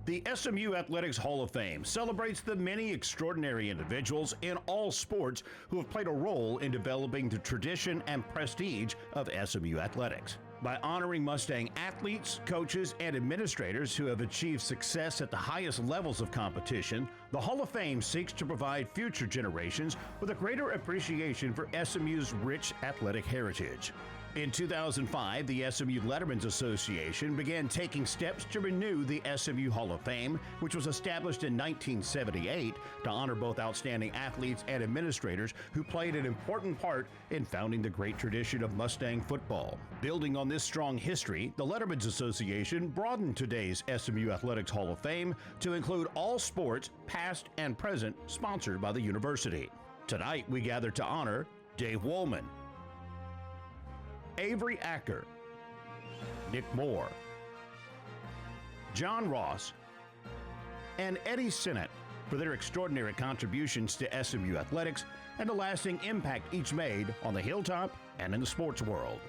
The SMU Athletics Hall of Fame celebrates the many extraordinary individuals in all sports who have played a role in developing the tradition and prestige of SMU athletics. By honoring Mustang athletes, coaches, and administrators who have achieved success at the highest levels of competition, the Hall of Fame seeks to provide future generations with a greater appreciation for SMU's rich athletic heritage. In 2005, the SMU Lettermen's Association began taking steps to renew the SMU Hall of Fame, which was established in 1978 to honor both outstanding athletes and administrators who played an important part in founding the great tradition of Mustang football. Building on this strong history, the Lettermen's Association broadened today's SMU Athletics Hall of Fame to include all sports, past and present, sponsored by the university. Tonight, we gather to honor Dave Woolman, Avery Acker, Nick Moore, John Ross, and Eddie Sinnott for their extraordinary contributions to SMU athletics and the lasting impact each made on the hilltop and in the sports world.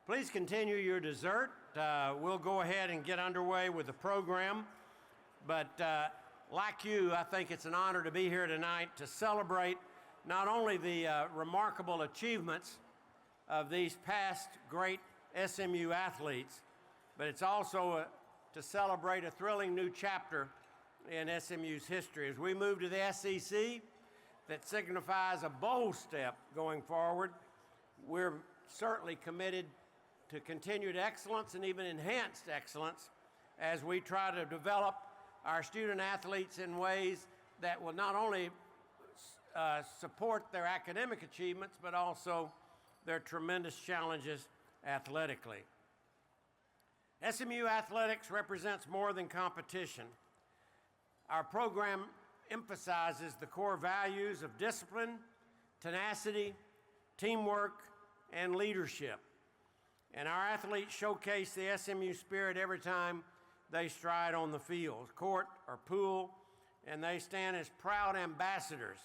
Please continue your dessert. We'll go ahead and get underway with the program. But like you, I think it's an honor to be here tonight to celebrate not only the remarkable achievements of these past great SMU athletes, but it's also to celebrate a thrilling new chapter in SMU's history. As we move to the SEC, that signifies a bold step going forward. We're certainly committed to continued excellence and even enhanced excellence as we try to develop our student athletes in ways that will not only support their academic achievements, but also their tremendous challenges athletically. SMU athletics represents more than competition. Our program emphasizes the core values of discipline, tenacity, teamwork, and leadership. And our athletes showcase the SMU spirit every time they stride on the field, court, or pool, and they stand as proud ambassadors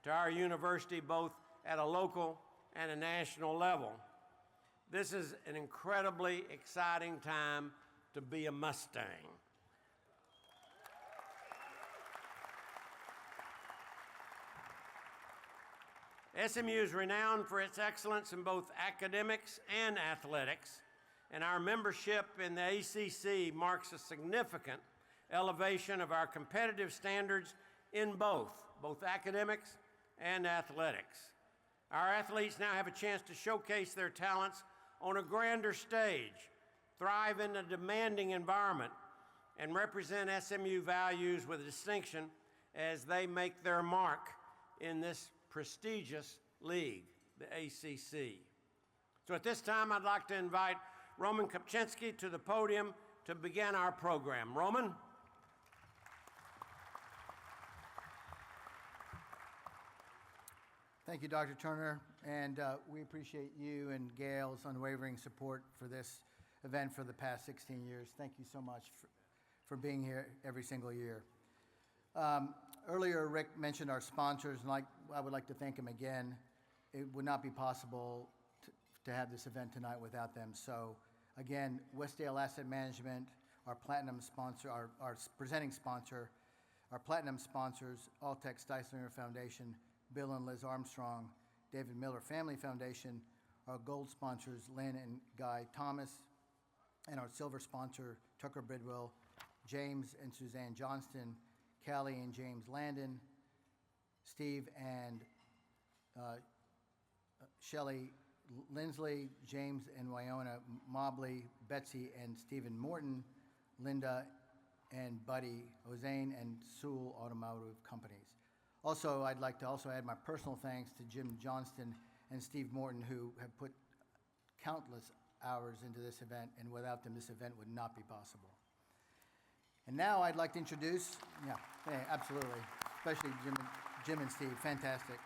to our university, both at a local and a national level. This is an incredibly exciting time to be a Mustang. SMU is renowned for its excellence in both academics and athletics, and our membership in the ACC marks a significant elevation of our competitive standards in both academics and athletics. Our athletes now have a chance to showcase their talents on a grander stage, thrive in a demanding environment, and represent SMU values with distinction as they make their mark in this prestigious league, the ACC. So at this time, I'd like to invite Roman Kopczynski to the podium to begin our program. Roman? Thank you, Dr. Turner, and we appreciate you and Gail's unwavering support for this event for the past 16 years. Thank you so much for being here every single year. Earlier, Rick mentioned our sponsors, and I would like to thank him again. It would not be possible to have this event tonight without them. So, again, Westdale Asset Management, our platinum sponsor, our presenting sponsor, our platinum sponsors, Alltech Steislinger Foundation, Bill and Liz Armstrong, David Miller Family Foundation, our gold sponsors, Lynn and Guy Thomas, and our silver sponsor, Tucker Bidwell, James and Suzanne Johnston, Callie and James Landon, Steve and Shelley Lindsley, James and Wyona Mobley, Betsy and Stephen Morton, Linda and Buddy Ozane, and Sewell Automotive Companies. Also, I'd like to also add my personal thanks to Jim Johnston and Steve Morton, who have put countless hours into this event, and without them, this event would not be possible. And now I'd like to introduce, absolutely, especially Jim and Steve, fantastic.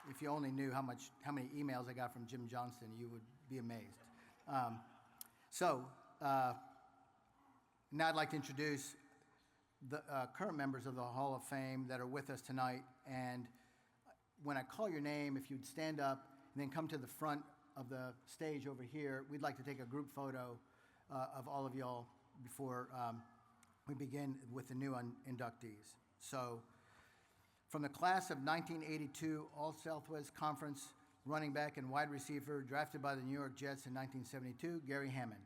If you only knew how many emails I got from Jim Johnston, you would be amazed. Now I'd like to introduce the current members of the Hall of Fame that are with us tonight, and when I call your name, if you'd stand up and then come to the front of the stage over here, we'd like to take a group photo of all of y'all before we begin with the new inductees. So, from the class of 1982 All-Southwest Conference running back and wide receiver drafted by the New York Jets in 1972, Gary Hammond.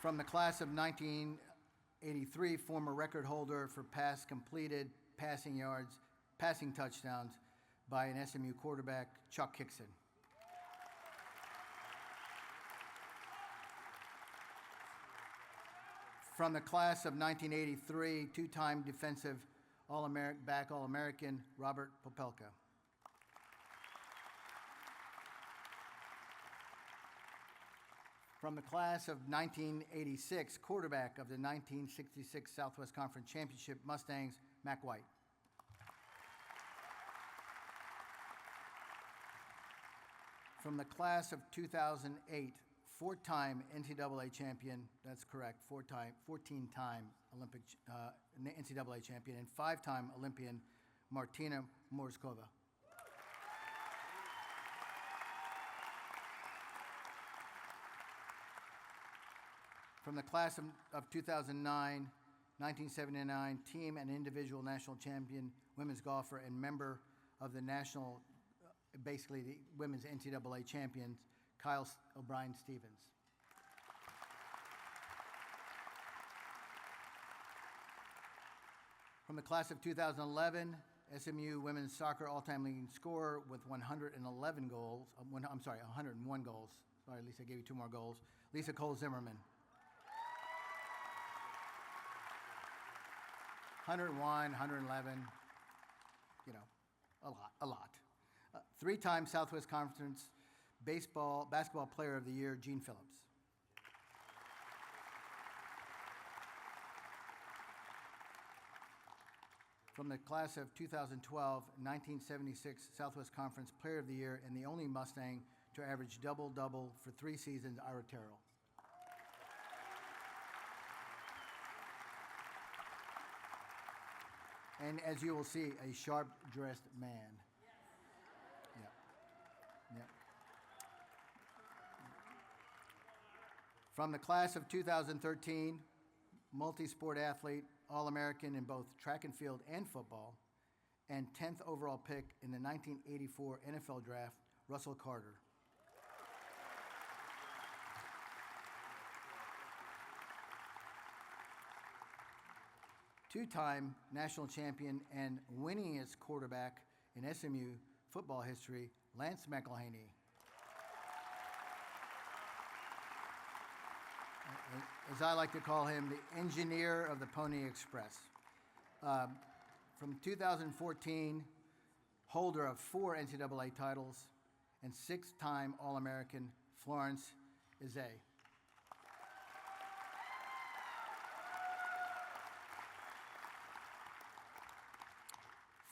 From the class of 1983, former record holder for pass completed, passing yards, passing touchdowns by an SMU quarterback, Chuck Hickson. From the class of 1983, two-time defensive All-American, Robert Popelka. From the class of 1986, quarterback of the 1966 Southwest Conference Championship Mustangs, Mac White. From the class of 2008, four-time NCAA champion, that's correct, 14-time Olympic NCAA champion, and five-time Olympian, Martina Morskova. From the class of 2009, 1979, team and individual national champion, women's golfer, and member of the national, basically the women's NCAA champions, Kyle O'Brien Stevens. From the class of 2011, SMU women's soccer all-time leading scorer with 101 goals. Sorry, Lisa, I gave you two more goals. Lisa Cole Zimmerman. 101, 111, a lot. Three-time Southwest Conference basketball player of the year, Gene Phillips. From the class of 2012, 1976 Southwest Conference player of the year and the only Mustang to average double-double for 3 seasons, Ira Terrell. And as you will see, a sharp-dressed man. Yep. From the class of 2013, multi-sport athlete, All-American in both track and field and football, and 10th overall pick in the 1984 NFL Draft, Russell Carter. Two-time national champion and winningest quarterback in SMU football history, Lance McElhaney. As I like to call him, the engineer of the Pony Express. From 2014, holder of 4 NCAA titles and 6-time All-American, Florence Izay.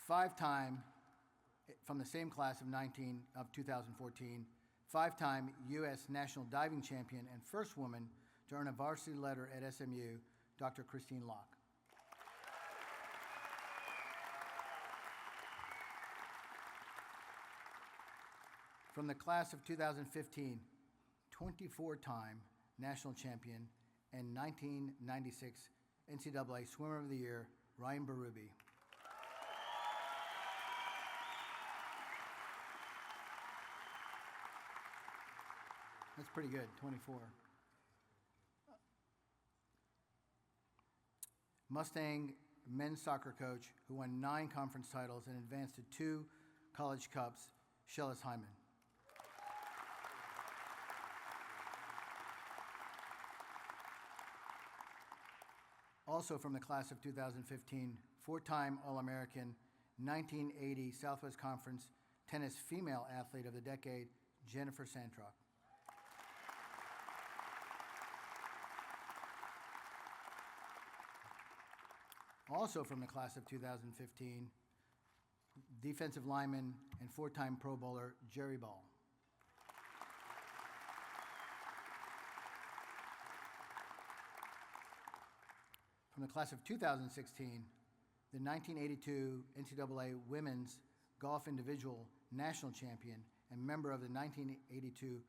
Five-time, from the same class of 2014, 5-time U.S. National Diving Champion and first woman to earn a varsity letter at SMU, Dr. Christine Locke. From the class of 2015, 24-time national champion and 1996 NCAA Swimmer of the Year, Ryan Berube. That's pretty good, 24. Mustang men's soccer coach who won 9 conference titles and advanced to 2 college cups, Shellis Hyman. Also from the class of 2015, 4-time All-American, 1980 Southwest Conference Tennis Female Athlete of the Decade, Jennifer Santrock. Also from the class of 2015, defensive lineman and 4-time Pro Bowler, Jerry Ball. From the class of 2016, the 1982 NCAA Women's Golf Individual National Champion and member of the 1982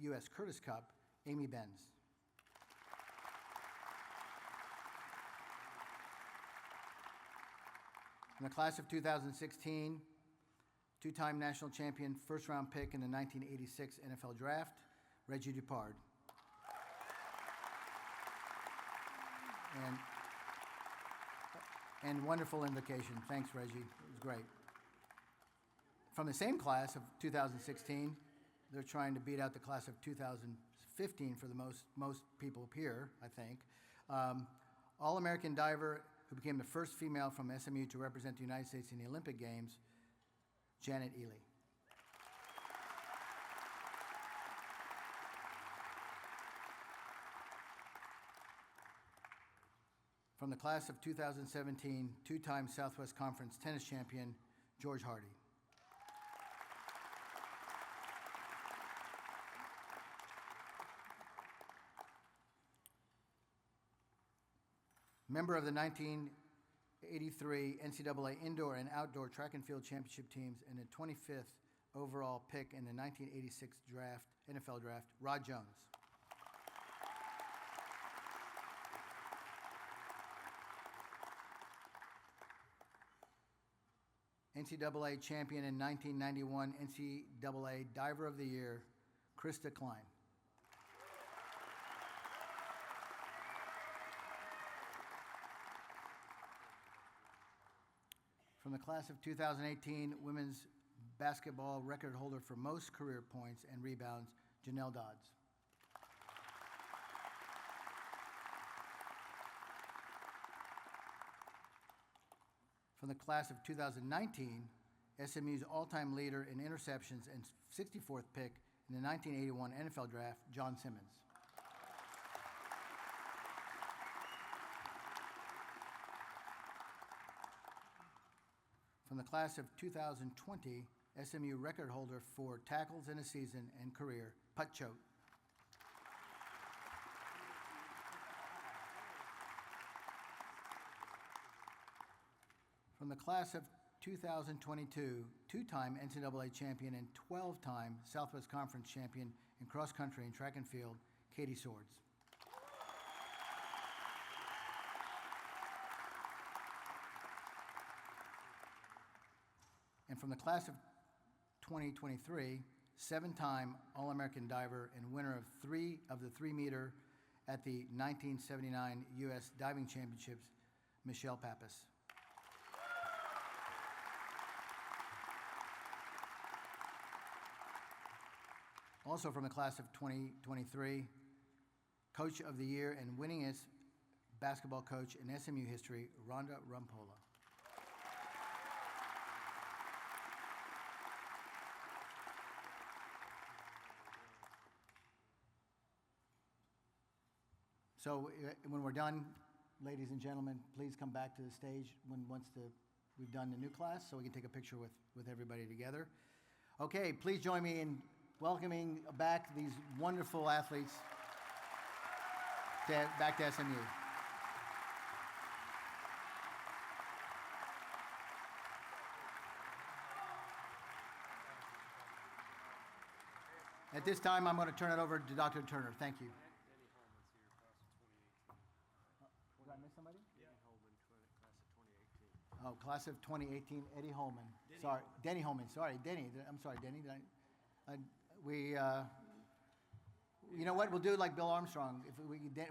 U.S. Curtis Cup, Amy Benz. In the class of 2016, two-time national champion, first-round pick in the 1986 NFL Draft, Reggie Dupard. And wonderful invocation. Thanks, Reggie. It was great. From the same class of 2016, they're trying to beat out the class of 2015 for the most people up here, I think. All-American diver who became the first female from SMU to represent the United States in the Olympic Games, Janet Ely. From the class of 2017, two-time Southwest Conference tennis champion, George Hardy. Member of the 1983 NCAA Indoor and Outdoor Track and Field Championship teams and the 25th overall pick in the 1986 NFL Draft, Rod Jones. NCAA champion in 1991 NCAA Diver of the Year, Krista Klein. From the class of 2018, women's basketball record holder for most career points and rebounds, Janelle Dodds. From the class of 2019, SMU's all-time leader in interceptions and 64th pick in the 1981 NFL Draft, John Simmons. From the class of 2020, SMU record holder for tackles in a season and career, Put Choate. From the class of 2022, two-time NCAA champion and 12-time Southwest Conference champion in cross country and track and field, Katie Swords. And from the class of 2023, seven-time All-American diver and winner of the 3-meter at the 1979 U.S. Diving Championships, Michelle Pappas. Also from the class of 2023, Coach of the Year and winningest basketball coach in SMU history, Rhonda Rumpola. So when we're done, ladies and gentlemen, please come back to the stage once we've done the new class so we can take a picture with everybody together. Okay, please join me in welcoming back these wonderful athletes back to SMU. At this time, I'm going to turn it over to Dr. Turner. Thank you. Did I miss somebody? Oh, class of 2018, Eddie Holman. Denny Holman. Sorry, Denny. I'm sorry, Denny. You know what? We'll do like Bill Armstrong.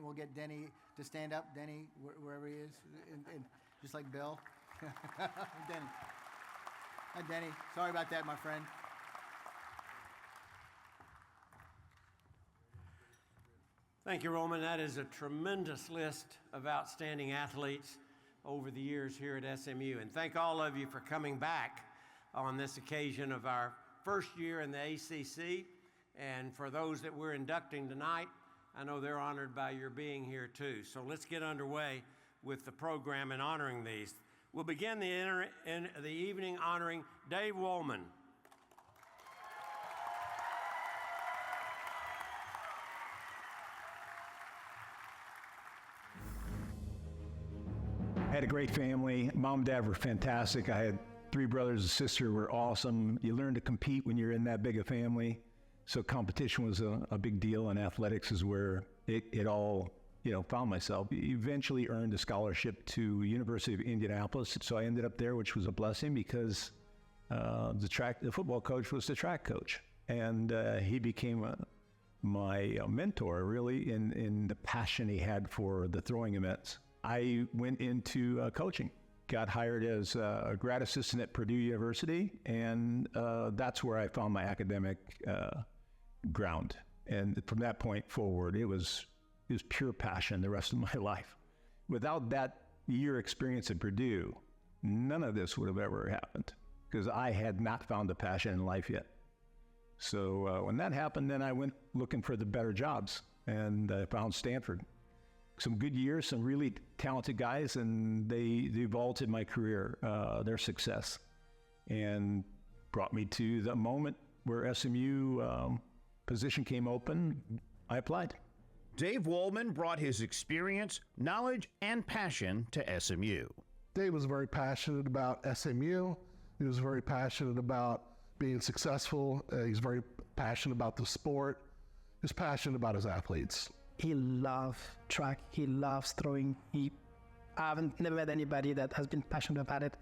We'll get Denny to stand up. Denny, wherever he is, and just like Bill. Denny. Hi, Denny. Sorry about that, my friend. Thank you, Roman. That is a tremendous list of outstanding athletes over the years here at SMU. And thank all of you for coming back on this occasion of our first year in the ACC. And for those that we're inducting tonight, I know they're honored by your being here too. So let's get underway with the program and honoring these. We'll begin the evening honoring Dave Woolman. had a great family. Mom and dad were fantastic. I had 3 brothers and sister were awesome. You learn to compete when you're in that big a family. So competition was a big deal, and athletics is where it all, found myself. Eventually earned a scholarship to University of Indianapolis. So I ended up there, which was a blessing because the football coach was the track coach. And he became my mentor, really, in the passion he had for the throwing events. I went into coaching, got hired as a grad assistant at Purdue University, and that's where I found my academic ground. And from that point forward, it was pure passion the rest of my life. Without that year experience at Purdue, none of this would have ever happened because I had not found the passion in life yet. So when that happened, then I went looking for the better jobs, and I found Stanford. Some good years, some really talented guys, and they vaulted my career, their success, and brought me to the moment where SMU position came open. I applied. Dave Wollman brought his experience, knowledge, and passion to SMU. Dave was very passionate about SMU. He was very passionate about being successful. He's very passionate about the sport. He's passionate about his athletes. He loves track. He loves throwing. I haven't never met anybody that has been passionate about it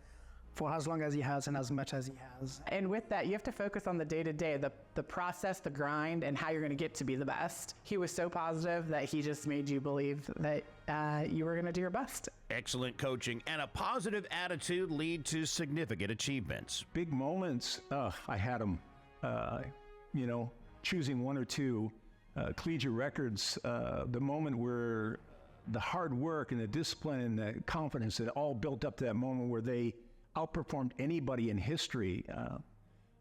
for as long as he has and as much as he has. And with that, you have to focus on the day-to-day, the process, the grind, and how you're going to get to be the best. He was so positive that he just made you believe that you were going to do your best. Excellent coaching and a positive attitude lead to significant achievements. Big moments, I had them, choosing one or two. Collegiate records, the moment where the hard work and the discipline and the confidence that all built up to that moment where they outperformed anybody in history.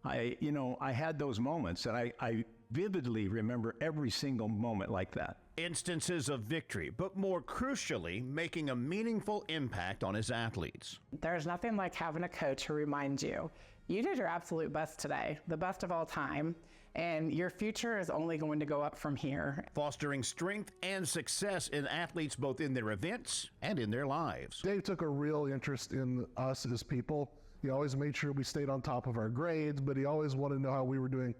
I had those moments, and I vividly remember every single moment like that. Instances of victory, but more crucially, making a meaningful impact on his athletes. There's nothing like having a coach who reminds you, you did your absolute best today, the best of all time, and your future is only going to go up from here. Fostering strength and success in athletes both in their events and in their lives. Dave took a real interest in us as people. He always made sure we stayed on top of our grades, but he always wanted to know how we were doing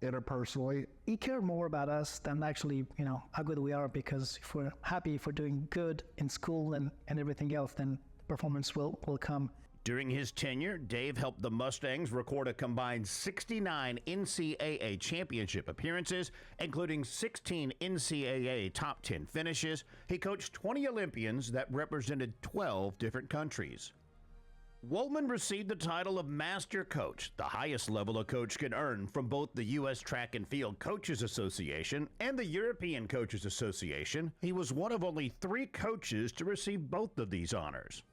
interpersonally. He cared more about us than actually, how good we are, because if we're happy, if we're doing good in school and everything else, then performance will come. During his tenure, Dave helped the Mustangs record a combined 69 NCAA championship appearances, including 16 NCAA top 10 finishes. He coached 20 Olympians that represented 12 different countries. Wollman received the title of Master Coach, the highest level a coach can earn from both the U.S. Track and Field Coaches Association and the European Coaches Association. He was one of only 3 coaches to receive both of these honors.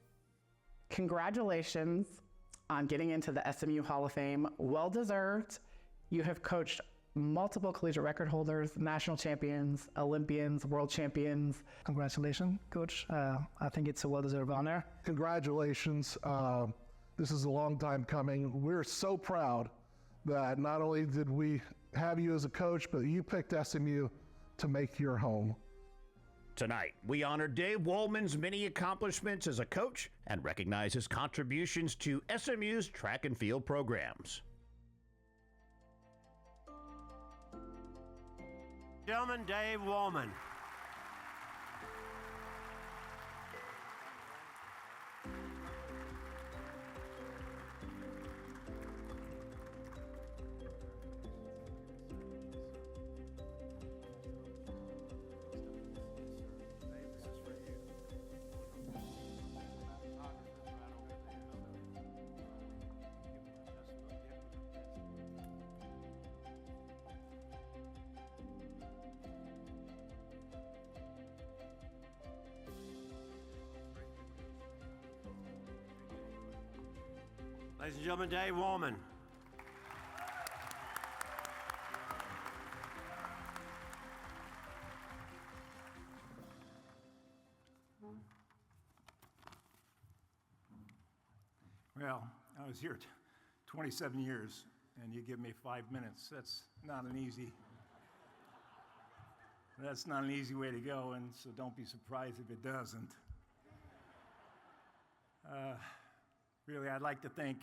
Congratulations on getting into the SMU Hall of Fame. Well deserved. You have coached multiple collegiate record holders, national champions, Olympians, world champions. Congratulations, Coach. I think it's a well-deserved honor. Congratulations. This is a long time coming. We're so proud that not only did we have you as a coach, but you picked SMU to make your home. Tonight, we honor Dave Wollman's many accomplishments as a coach and recognize his contributions to SMU's track and field programs. Gentlemen, Dave Wollman. Ladies and gentlemen, Dave Wollman. Well, I was here 27 years, and you give me 5 minutes. That's not an easy way to go, and so don't be surprised if it doesn't. Really, I'd like to thank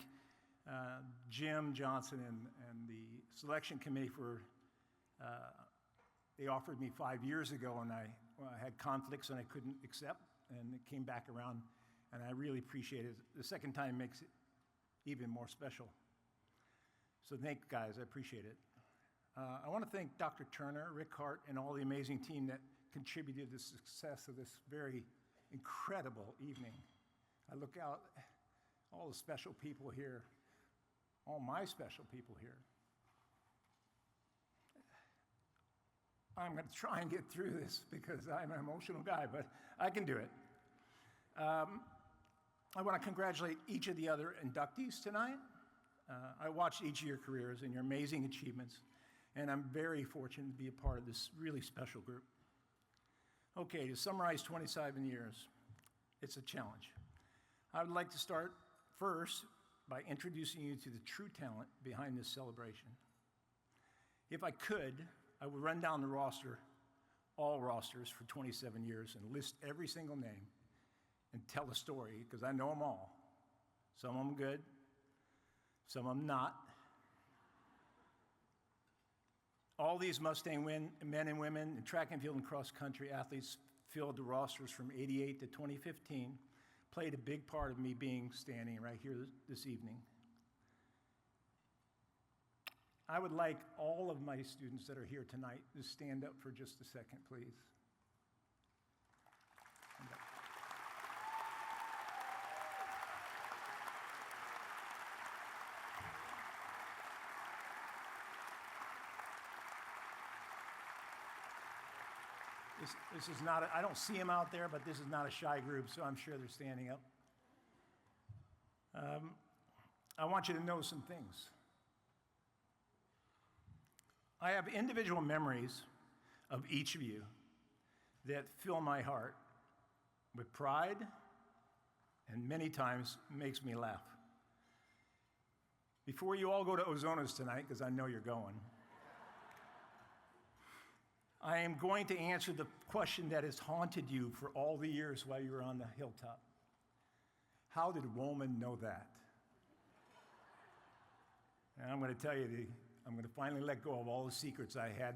Jim Johnson and the selection committee for, they offered me 5 years ago, and I had conflicts and I couldn't accept, and it came back around, and I really appreciate it. The second time makes it even more special. So thank you, guys. I appreciate it. I want to thank Dr. Turner, Rick Hart, and all the amazing team that contributed to the success of this very incredible evening. I look out, all the special people here, all my special people here. I'm going to try and get through this because I'm an emotional guy, but I can do it. I want to congratulate each of the other inductees tonight. I watched each of your careers and your amazing achievements, and I'm very fortunate to be a part of this really special group. Okay, to summarize 27 years, it's a challenge. I would like to start first by introducing you to the true talent behind this celebration. If I could, I would run down the roster, all rosters for 27 years, and list every single name and tell a story, because I know them all. Some of them good, some of them not. All these Mustang men and women in track and field and cross country athletes filled the rosters from '88 to 2015, played a big part of me being standing right here this evening. I would like all of my students that are here tonight to stand up for just a second, please. This is not, I don't see them out there, but this is not a shy group, so I'm sure they're standing up. I want you to know some things. I have individual memories of each of you that fill my heart with pride and many times makes me laugh. Before you all go to Ozona's tonight, because I know you're going, I am going to answer the question that has haunted you for all the years while you were on the hilltop. How did Woolman know that? And I'm going to tell you, I'm going to finally let go of all the secrets I had.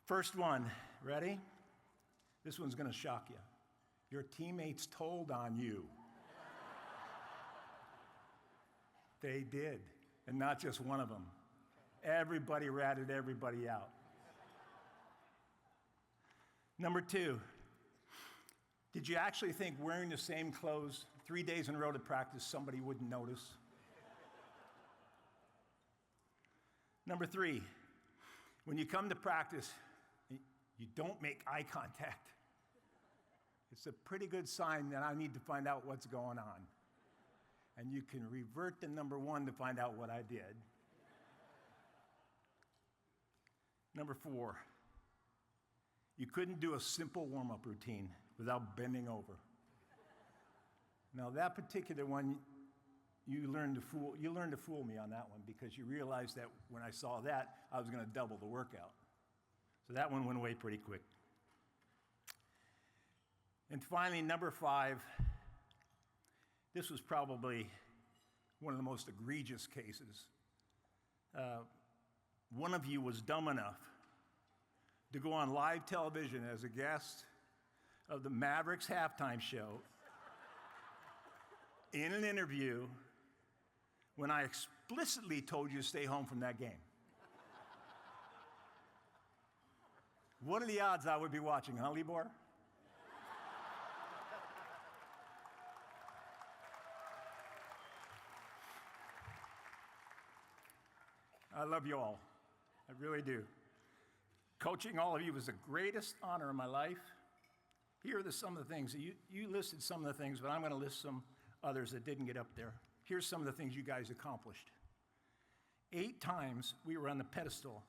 First one, ready? This one's going to shock you. Your teammates told on you. They did, and not just one of them. Everybody ratted everybody out. Number two, did you actually think wearing the same clothes 3 days in a row to practice somebody wouldn't notice? Number three, when you come to practice, you don't make eye contact. It's a pretty good sign that I need to find out what's going on. And you can revert to number one to find out what I did. Number four, you couldn't do a simple warm-up routine without bending over. Now that particular one, you learned to fool me on that one because you realized that when I saw that, I was going to double the workout. So that one went away pretty quick. And finally, number five, this was probably one of the most egregious cases. One of you was dumb enough to go on live television as a guest of the Mavericks halftime show in an interview when I explicitly told you to stay home from that game. What are the odds I would be watching, huh, Libor? I love you all. I really do. Coaching all of you was the greatest honor of my life. Here are some of the things. You listed some of the things, but I'm going to list some others that didn't get up there. Here's some of the things you guys accomplished. 8 times we were on the pedestal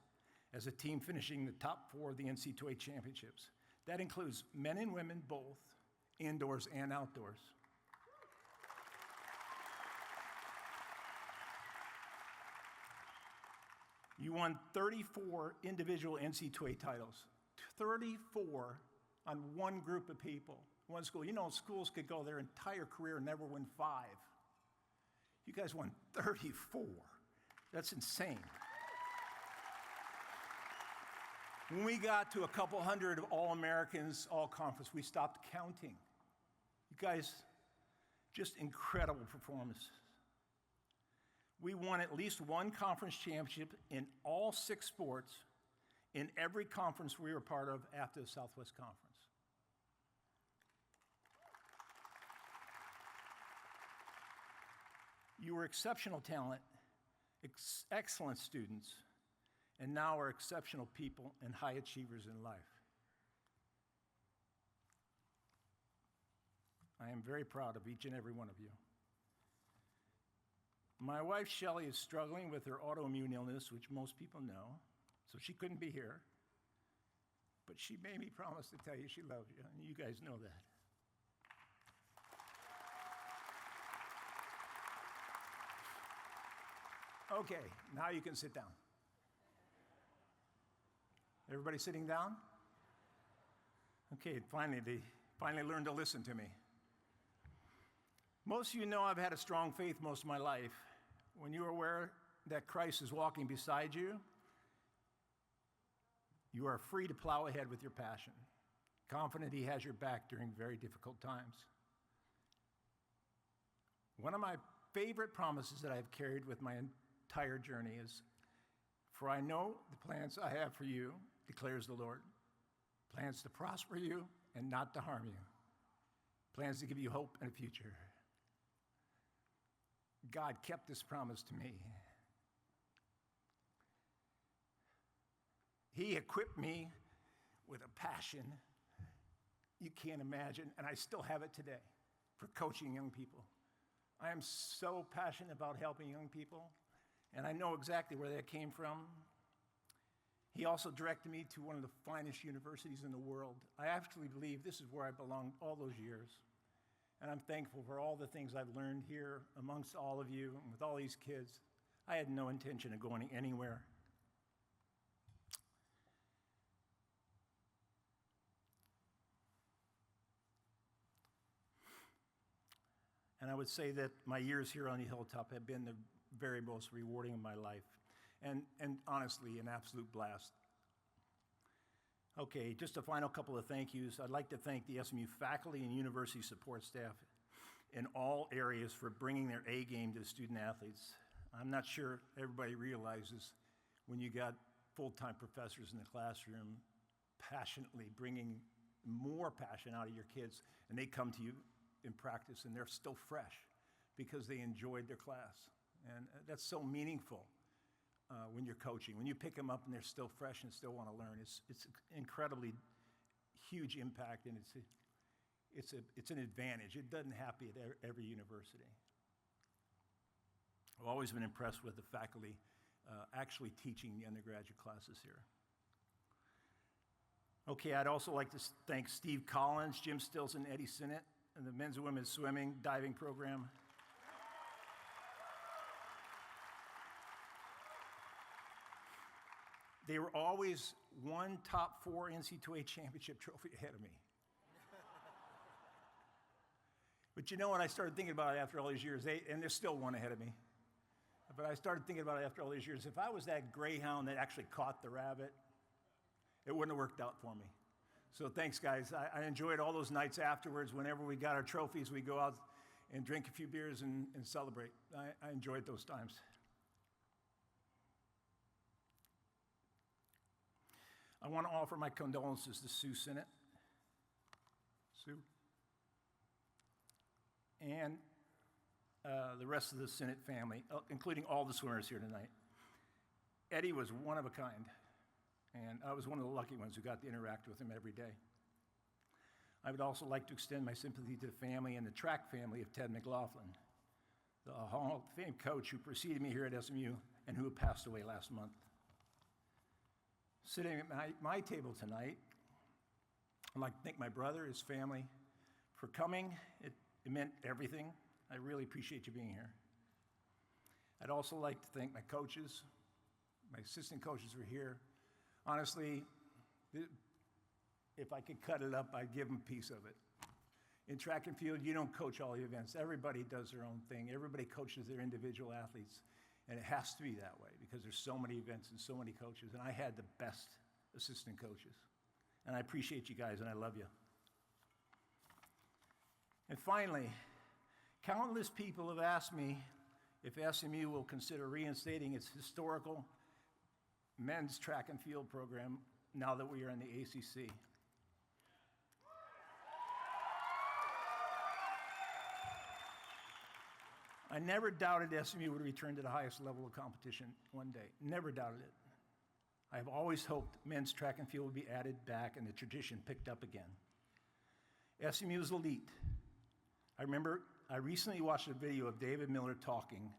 as a team finishing the top 4 of the NCAA championships. That includes men and women both, indoors and outdoors. You won 34 individual NCAA titles, 34 on one group of people. One school, schools could go their entire career and never win 5. You guys won 34. That's insane. When we got to a couple hundred of All-Americans, All-Conference, we stopped counting. You guys, just incredible performances. We won at least one conference championship in all 6 sports in every conference we were part of after the Southwest Conference. You were exceptional talent, excellent students, and now are exceptional people and high achievers in life. I am very proud of each and every one of you. My wife, Shelley, is struggling with her autoimmune illness, which most people know, so she couldn't be here. But she made me promise to tell you she loves you, and you guys know that. Okay, now you can sit down. Everybody sitting down? Okay, they finally learned to listen to me. Most of you know I've had a strong faith most of my life. When you are aware that Christ is walking beside you, you are free to plow ahead with your passion, confident he has your back during very difficult times. One of my favorite promises that I've carried with my entire journey is, "For I know the plans I have for you, declares the Lord, plans to prosper you and not to harm you, plans to give you hope and a future." God kept this promise to me. He equipped me with a passion you can't imagine, and I still have it today, for coaching young people. I am so passionate about helping young people, and I know exactly where that came from. He also directed me to one of the finest universities in the world. I actually believe this is where I belonged all those years. And I'm thankful for all the things I've learned here amongst all of you and with all these kids. I had no intention of going anywhere. And I would say that my years here on the hilltop have been the very most rewarding of my life, and honestly, an absolute blast. Okay, just a final couple of thank yous. I'd like to thank the SMU faculty and university support staff in all areas for bringing their A game to the student athletes. I'm not sure everybody realizes when you got full-time professors in the classroom passionately bringing more passion out of your kids, and they come to you in practice and they're still fresh because they enjoyed their class. And that's so meaningful when you're coaching. When you pick them up and they're still fresh and still want to learn, it's incredibly huge impact, and it's an advantage. It doesn't happen at every university. I've always been impressed with the faculty actually teaching the undergraduate classes here. Okay, I'd also like to thank Steve Collins, Jim Stills, and Eddie Sinnott, and the men's and women's swimming diving program. They were always one top 4 NCAA championship trophy ahead of me. But you know what? I started thinking about it after all these years, and they're still one ahead of me. But I started thinking about it after all these years. If I was that greyhound that actually caught the rabbit, it wouldn't have worked out for me. So thanks, guys. I enjoyed all those nights afterwards. Whenever we got our trophies, we go out and drink a few beers and celebrate. I enjoyed those times. I want to offer my condolences to Sue Sinnott. Sue. And the rest of the Sinnott family, including all the swimmers here tonight. Eddie was one of a kind, and I was one of the lucky ones who got to interact with him every day. I would also like to extend my sympathy to the family and the track family of Ted McLaughlin, the Hall of Fame coach who preceded me here at SMU and who passed away last month. Sitting at my table tonight, I'd like to thank my brother, his family, for coming. It meant everything. I really appreciate you being here. I'd also like to thank my coaches. My assistant coaches were here. Honestly, if I could cut it up, I'd give them a piece of it. In track and field, you don't coach all the events. Everybody does their own thing. Everybody coaches their individual athletes. And it has to be that way because there's so many events and so many coaches. And I had the best assistant coaches. And I appreciate you guys and I love you. And finally, countless people have asked me if SMU will consider reinstating its historical men's track and field program now that we are in the ACC. I never doubted SMU would return to the highest level of competition one day. Never doubted it. I have always hoped men's track and field would be added back and the tradition picked up again. SMU is elite. I remember I recently watched a video of David Miller talking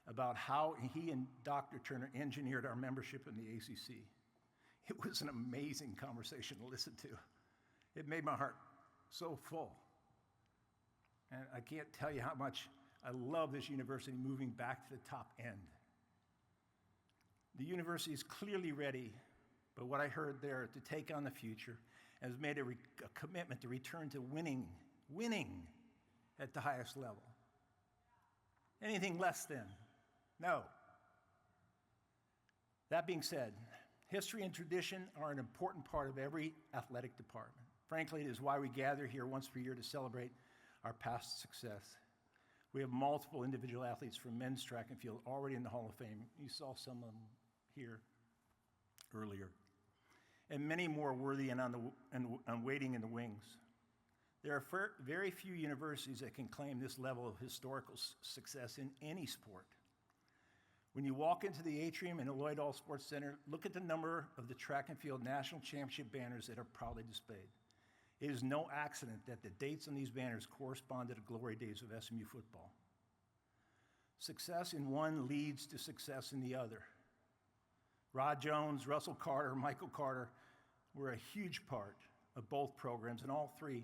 about how he and Dr. Turner engineered our membership in the ACC. It was an amazing conversation to listen to. It made my heart so full. And I can't tell you how much I love this university moving back to the top end. The university is clearly ready, but what I heard there to take on the future and has made a commitment to return to winning at the highest level. Anything less than, no. That being said, history and tradition are an important part of every athletic department. Frankly, it is why we gather here once per year to celebrate our past success. We have multiple individual athletes from men's track and field already in the Hall of Fame. You saw some of them here earlier. And many more worthy and waiting in the wings. There are very few universities that can claim this level of historical success in any sport. When you walk into the atrium in the Lloyd All Sports Center, look at the number of the track and field national championship banners that are proudly displayed. It is no accident that the dates on these banners correspond to the glory days of SMU football. Success in one leads to success in the other. Rod Jones, Russell Carter, Michael Carter were a huge part of both programs, and all three,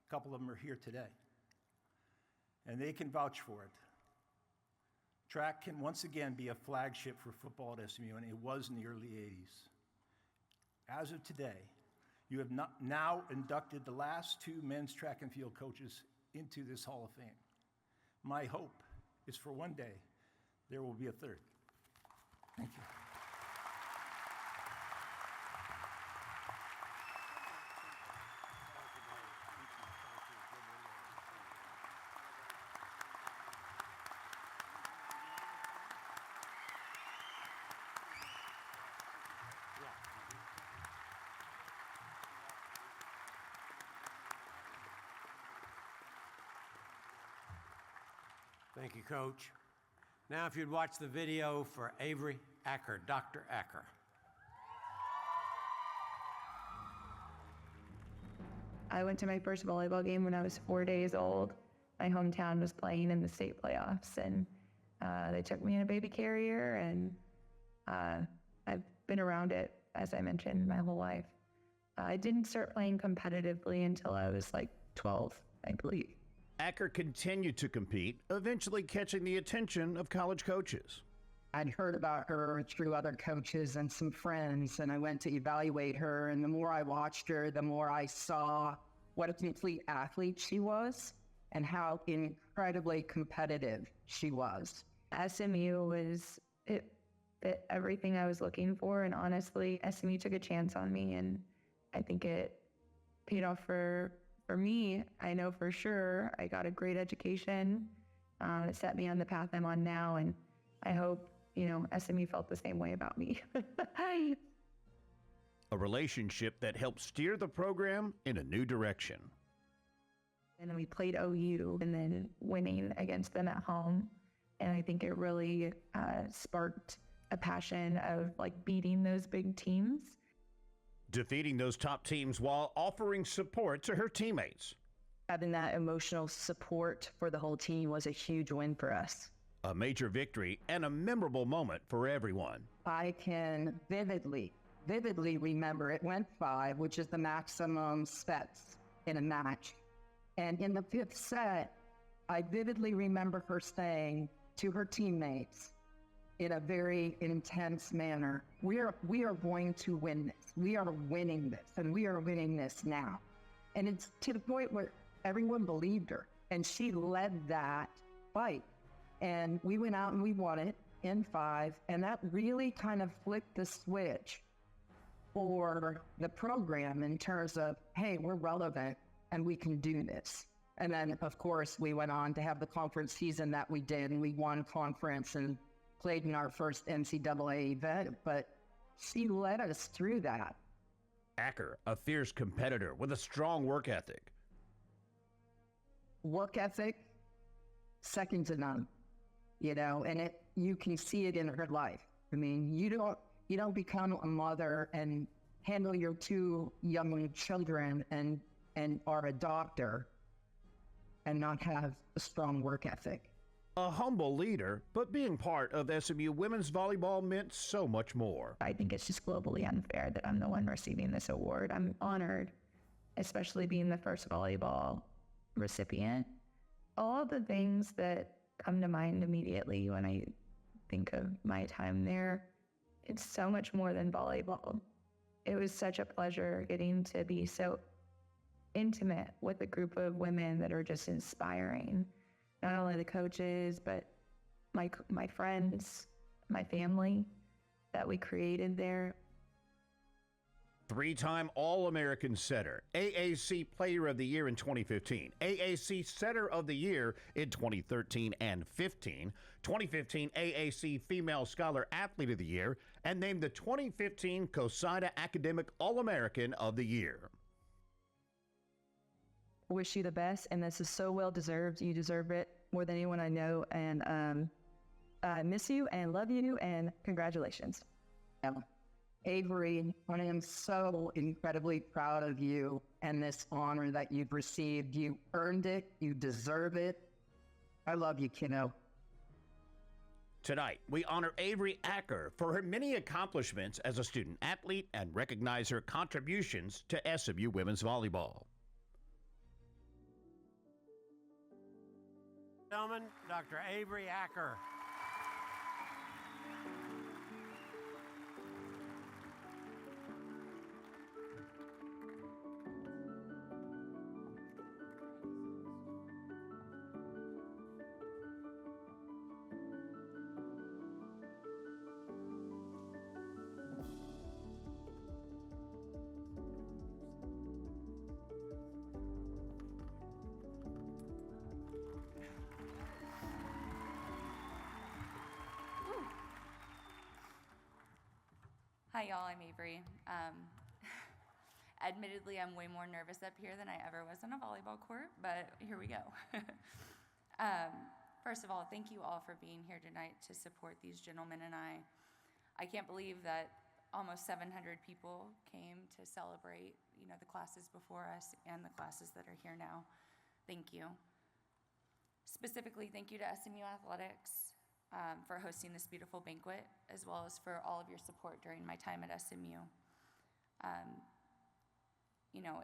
a couple of them are here today. And they can vouch for it. Track can once again be a flagship for football at SMU, and it was in the early 80s. As of today, you have now inducted the last two men's track and field coaches into this Hall of Fame. My hope is for one day there will be a third. Thank you. Thank you, Coach. Now, if you'd watch the video for Avery Acker, Dr. Acker. I went to my first volleyball game when I was 4 days old. My hometown was playing in the state playoffs, and they took me in a baby carrier, and I've been around it, as I mentioned, my whole life. I didn't start playing competitively until I was like 12, I believe. Acker continued to compete, eventually catching the attention of college coaches. I'd heard about her through other coaches and some friends, and I went to evaluate her. And the more I watched her, the more I saw what a complete athlete she was and how incredibly competitive she was. SMU it fit everything I was looking for, and honestly, SMU took a chance on me, and I think it paid off for me. I know for sure I got a great education. It set me on the path I'm on now, and I hope, SMU felt the same way about me. A relationship that helped steer the program in a new direction. And then we played OU, and then winning against them at home. And I think it really sparked a passion of beating those big teams. Defeating those top teams while offering support to her teammates. Having that emotional support for the whole team was a huge win for us. A major victory and a memorable moment for everyone. I can vividly remember it went 5, which is the maximum sets in a match. And in the 5th set, I vividly remember her saying to her teammates in a very intense manner, we are going to win this. We are winning this, and we are winning this now. And it's to the point where everyone believed her, and she led that fight. And we went out and we won it in 5, and that really kind of flipped the switch for the program in terms of, hey, we're relevant and we can do this. And then, of course, we went on to have the conference season that we did, and we won conference and played in our first NCAA event, but she led us through that. Acker, a fierce competitor with a strong work ethic. Work ethic, second to none, and you can see it in her life. I mean, you don't become a mother and handle your 2 young children and are a doctor and not have a strong work ethic. A humble leader, but being part of SMU women's volleyball meant so much more. I think it's just globally unfair that I'm the one receiving this award. I'm honored, especially being the first volleyball recipient. All the things that come to mind immediately when I think of my time there, it's so much more than volleyball. It was such a pleasure getting to be so intimate with a group of women that are just inspiring. Not only the coaches, but my friends, my family that we created there. 3-time All-American setter, AAC Player of the Year in 2015, AAC Setter of the Year in 2013 and 15, 2015 AAC Female Scholar Athlete of the Year, and named the 2015 COSIDA Academic All-American of the Year. Wish you the best, and this is so well deserved. You deserve it more than anyone I know, and I miss you and love you, and congratulations. Avery, I am so incredibly proud of you and this honor that you've received. You earned it. You deserve it. I love you, kiddo. Tonight, we honor Avery Acker for her many accomplishments as a student athlete and recognize her contributions to SMU women's volleyball. Gentlemen, Dr. Avery Acker. Hi y'all, I'm Avery. Admittedly, I'm way more nervous up here than I ever was on a volleyball court, but here we go. First of all, thank you all for being here tonight to support these gentlemen and I. I can't believe that almost 700 people came to celebrate, the classes before us and the classes that are here now. Thank you. Specifically, thank you to SMU Athletics, for hosting this beautiful banquet, as well as for all of your support during my time at SMU.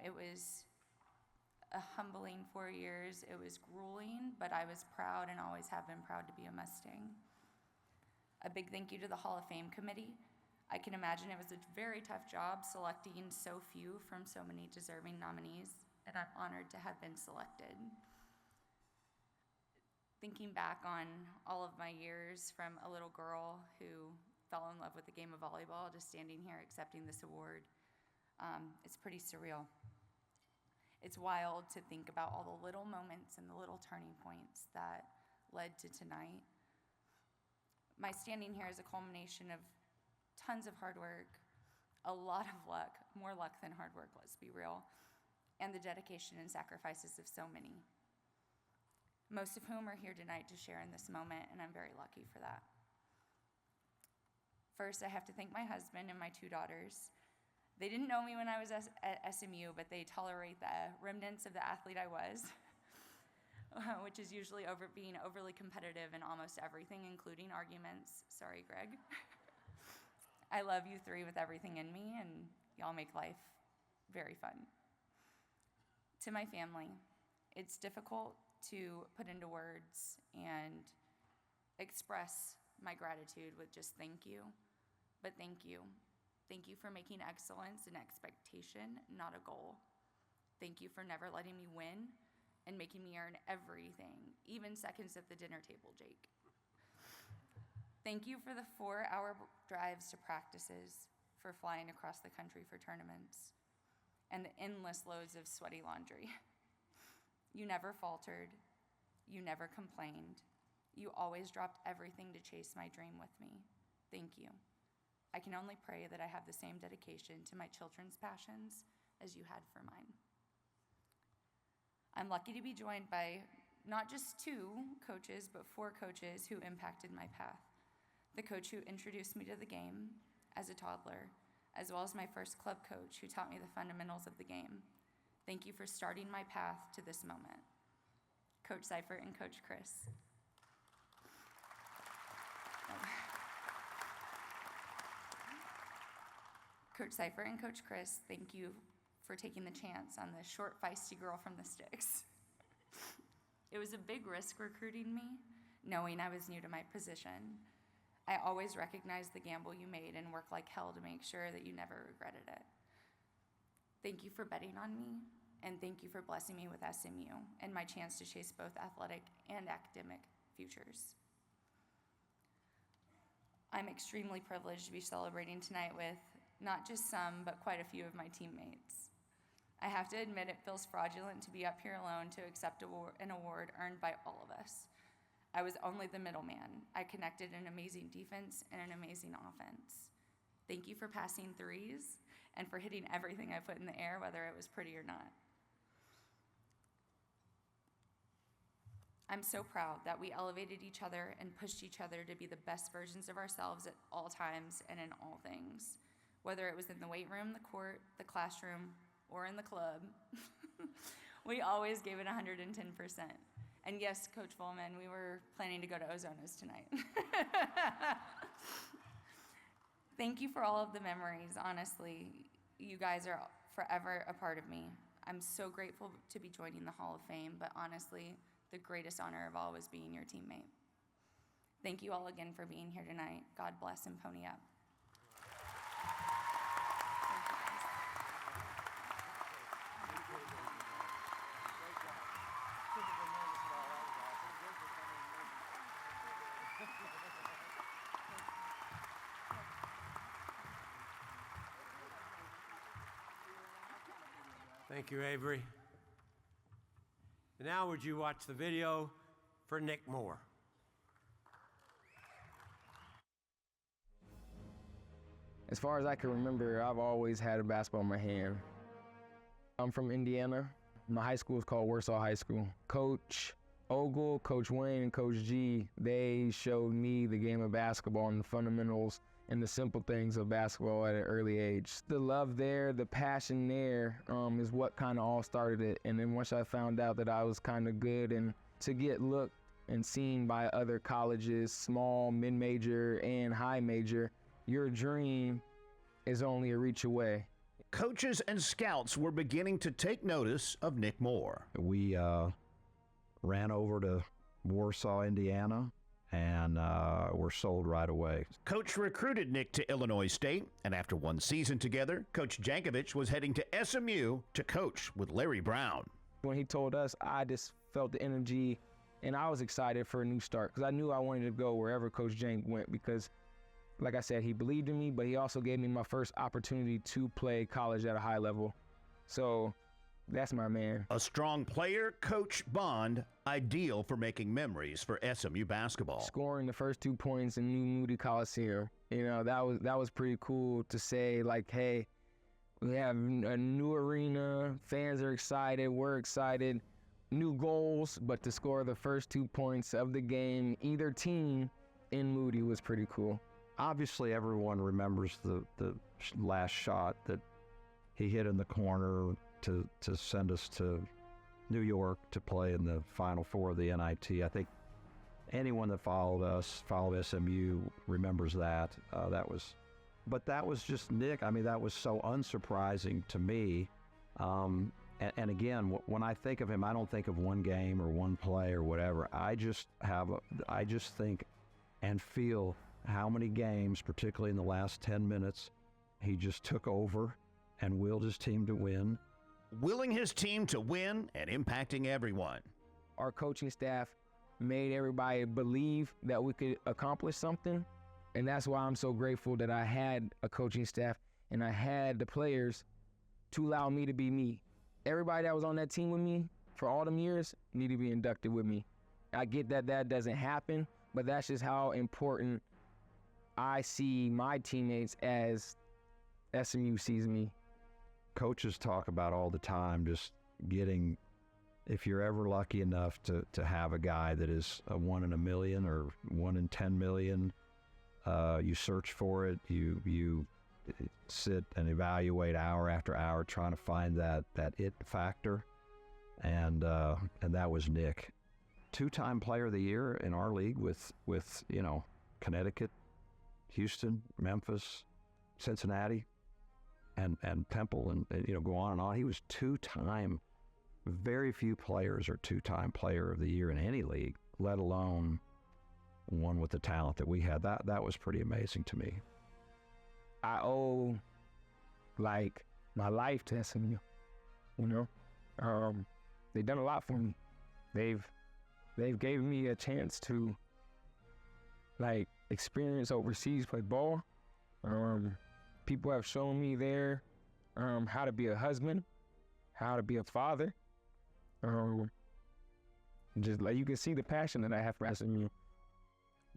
It was a humbling 4 years. It was grueling, but I was proud and always have been proud to be a Mustang. A big thank you to the Hall of Fame committee. I can imagine it was a very tough job selecting so few from so many deserving nominees, and I'm honored to have been selected. Thinking back on all of my years from a little girl who fell in love with the game of volleyball to standing here accepting this award, it's pretty surreal. It's wild to think about all the little moments and the little turning points that led to tonight. My standing here is a culmination of tons of hard work, a lot of luck, more luck than hard work, let's be real, and the dedication and sacrifices of so many. Most of whom are here tonight to share in this moment, and I'm very lucky for that. First, I have to thank my husband and my 2 daughters. They didn't know me when I was at SMU, but they tolerate the remnants of the athlete I was, which is usually being overly competitive in almost everything, including arguments. Sorry, Greg. I love you 3 with everything in me, and y'all make life very fun. To my family, it's difficult to put into words and express my gratitude with just thank you, but thank you. Thank you for making excellence an expectation, not a goal. Thank you for never letting me win and making me earn everything, even seconds at the dinner table, Jake. Thank you for the 4-hour drives to practices, for flying across the country for tournaments, and the endless loads of sweaty laundry. You never faltered. You never complained. You always dropped everything to chase my dream with me. Thank you. I can only pray that I have the same dedication to my children's passions as you had for mine. I'm lucky to be joined by not just 2 coaches, but 4 coaches who impacted my path. The coach who introduced me to the game as a toddler, as well as my first club coach who taught me the fundamentals of the game. Thank you for starting my path to this moment. Coach Seifert and Coach Chris. Coach Seifert and Coach Chris, thank you for taking the chance on the short, feisty girl from the sticks. It was a big risk recruiting me, knowing I was new to my position. I always recognized the gamble you made and worked like hell to make sure that you never regretted it. Thank you for betting on me, and thank you for blessing me with SMU and my chance to chase both athletic and academic futures. I'm extremely privileged to be celebrating tonight with not just some, but quite a few of my teammates. I have to admit it feels fraudulent to be up here alone to accept an award earned by all of us. I was only the middleman. I connected an amazing defense and an amazing offense. Thank you for passing threes and for hitting everything I put in the air, whether it was pretty or not. I'm so proud that we elevated each other and pushed each other to be the best versions of ourselves at all times and in all things. Whether it was in the weight room, the court, the classroom, or in the club, we always gave it 110%. And yes, Coach Volman, we were planning to go to Ozona's tonight. Thank you for all of the memories. Honestly, you guys are forever a part of me. I'm so grateful to be joining the Hall of Fame, but honestly, the greatest honor of all was being your teammate. Thank you all again for being here tonight. God bless and pony up. Thank you, Avery. And now would you watch the video for Nick Moore? As far as I can remember, I've always had a basketball in my hand. I'm from Indiana. My high school is called Warsaw High School. Coach Ogle, Coach Wayne, and Coach G, they showed me the game of basketball and the fundamentals and the simple things of basketball at an early age. The love there, the passion there is what kind of all started it. And then once I found out that I was kind of good and to get looked and seen by other colleges, small, mid-major, and high major, your dream is only a reach away. Coaches and scouts were beginning to take notice of Nick Moore. We ran over to Warsaw, Indiana, and were sold right away. Coach recruited Nick to Illinois State, and after one season together, Coach Jankovic was heading to SMU to coach with Larry Brown. When he told us, I just felt the energy, and I was excited for a new start because I knew I wanted to go wherever Coach Jank went because, like I said, he believed in me, but he also gave me my first opportunity to play college at a high level. So that's my man. A strong player-coach bond, ideal for making memories for SMU basketball. Scoring the first 2 points in New Moody Coliseum, you know, that was pretty cool to say, like, hey, we have a new arena, fans are excited, we're excited, new goals, but to score the first 2 points of the game, either team in Moody was pretty cool. Obviously, everyone remembers the last shot that he hit in the corner to send us to New York to play in the Final Four of the NIT. I think anyone that followed SMU remembers that. But that was just Nick. I mean, that was so unsurprising to me. And again, when I think of him, I don't think of one game or one play or whatever. I just think and feel how many games, particularly in the last 10 minutes, he just took over and willed his team to win. willing his team to win and impacting everyone. Our coaching staff made everybody believe that we could accomplish something. And that's why I'm so grateful that I had a coaching staff and I had the players to allow me to be me. Everybody that was on that team with me for all them years need to be inducted with me. I get that that doesn't happen, but that's just how important I see my teammates as SMU sees me. Coaches talk about all the time just getting, if you're ever lucky enough to have a guy that is a 1 in a million or 1 in 10 million, you search for it, you sit and evaluate hour after hour trying to find that it factor, and that was Nick. 2-time player of the year in our league with Connecticut, Houston, Memphis, Cincinnati, and Temple, and go on and on. He was 2-time. Very few players are 2-time player of the year in any league, let alone one with the talent that we had. That was pretty amazing to me. I owe my life to SMU. They've done a lot for me. They've gave me a chance to experience overseas play ball. People have shown me there how to be a husband, how to be a father. Just you can see the passion that I have for SMU.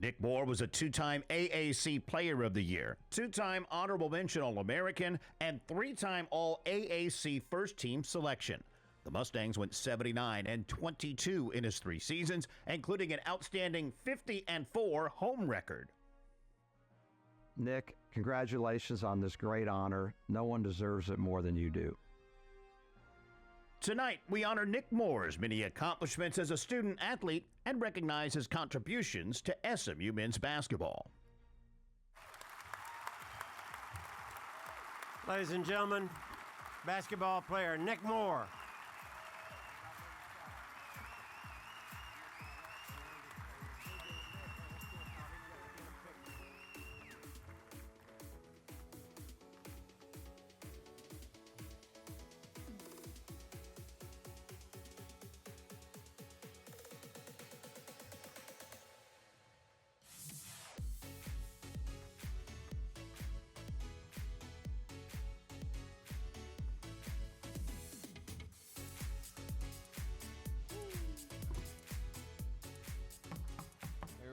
Nick Moore was a 2-time AAC Player of the Year, 2-time Honorable Mention All-American, and 3-time All-AAC First Team Selection. The Mustangs went 79-22 in his 3 seasons, including an outstanding 50-4 home record. Nick, congratulations on this great honor. No one deserves it more than you do. Tonight, we honor Nick Moore's many accomplishments as a student athlete and recognize his contributions to SMU men's basketball. Ladies and gentlemen, basketball player Nick Moore.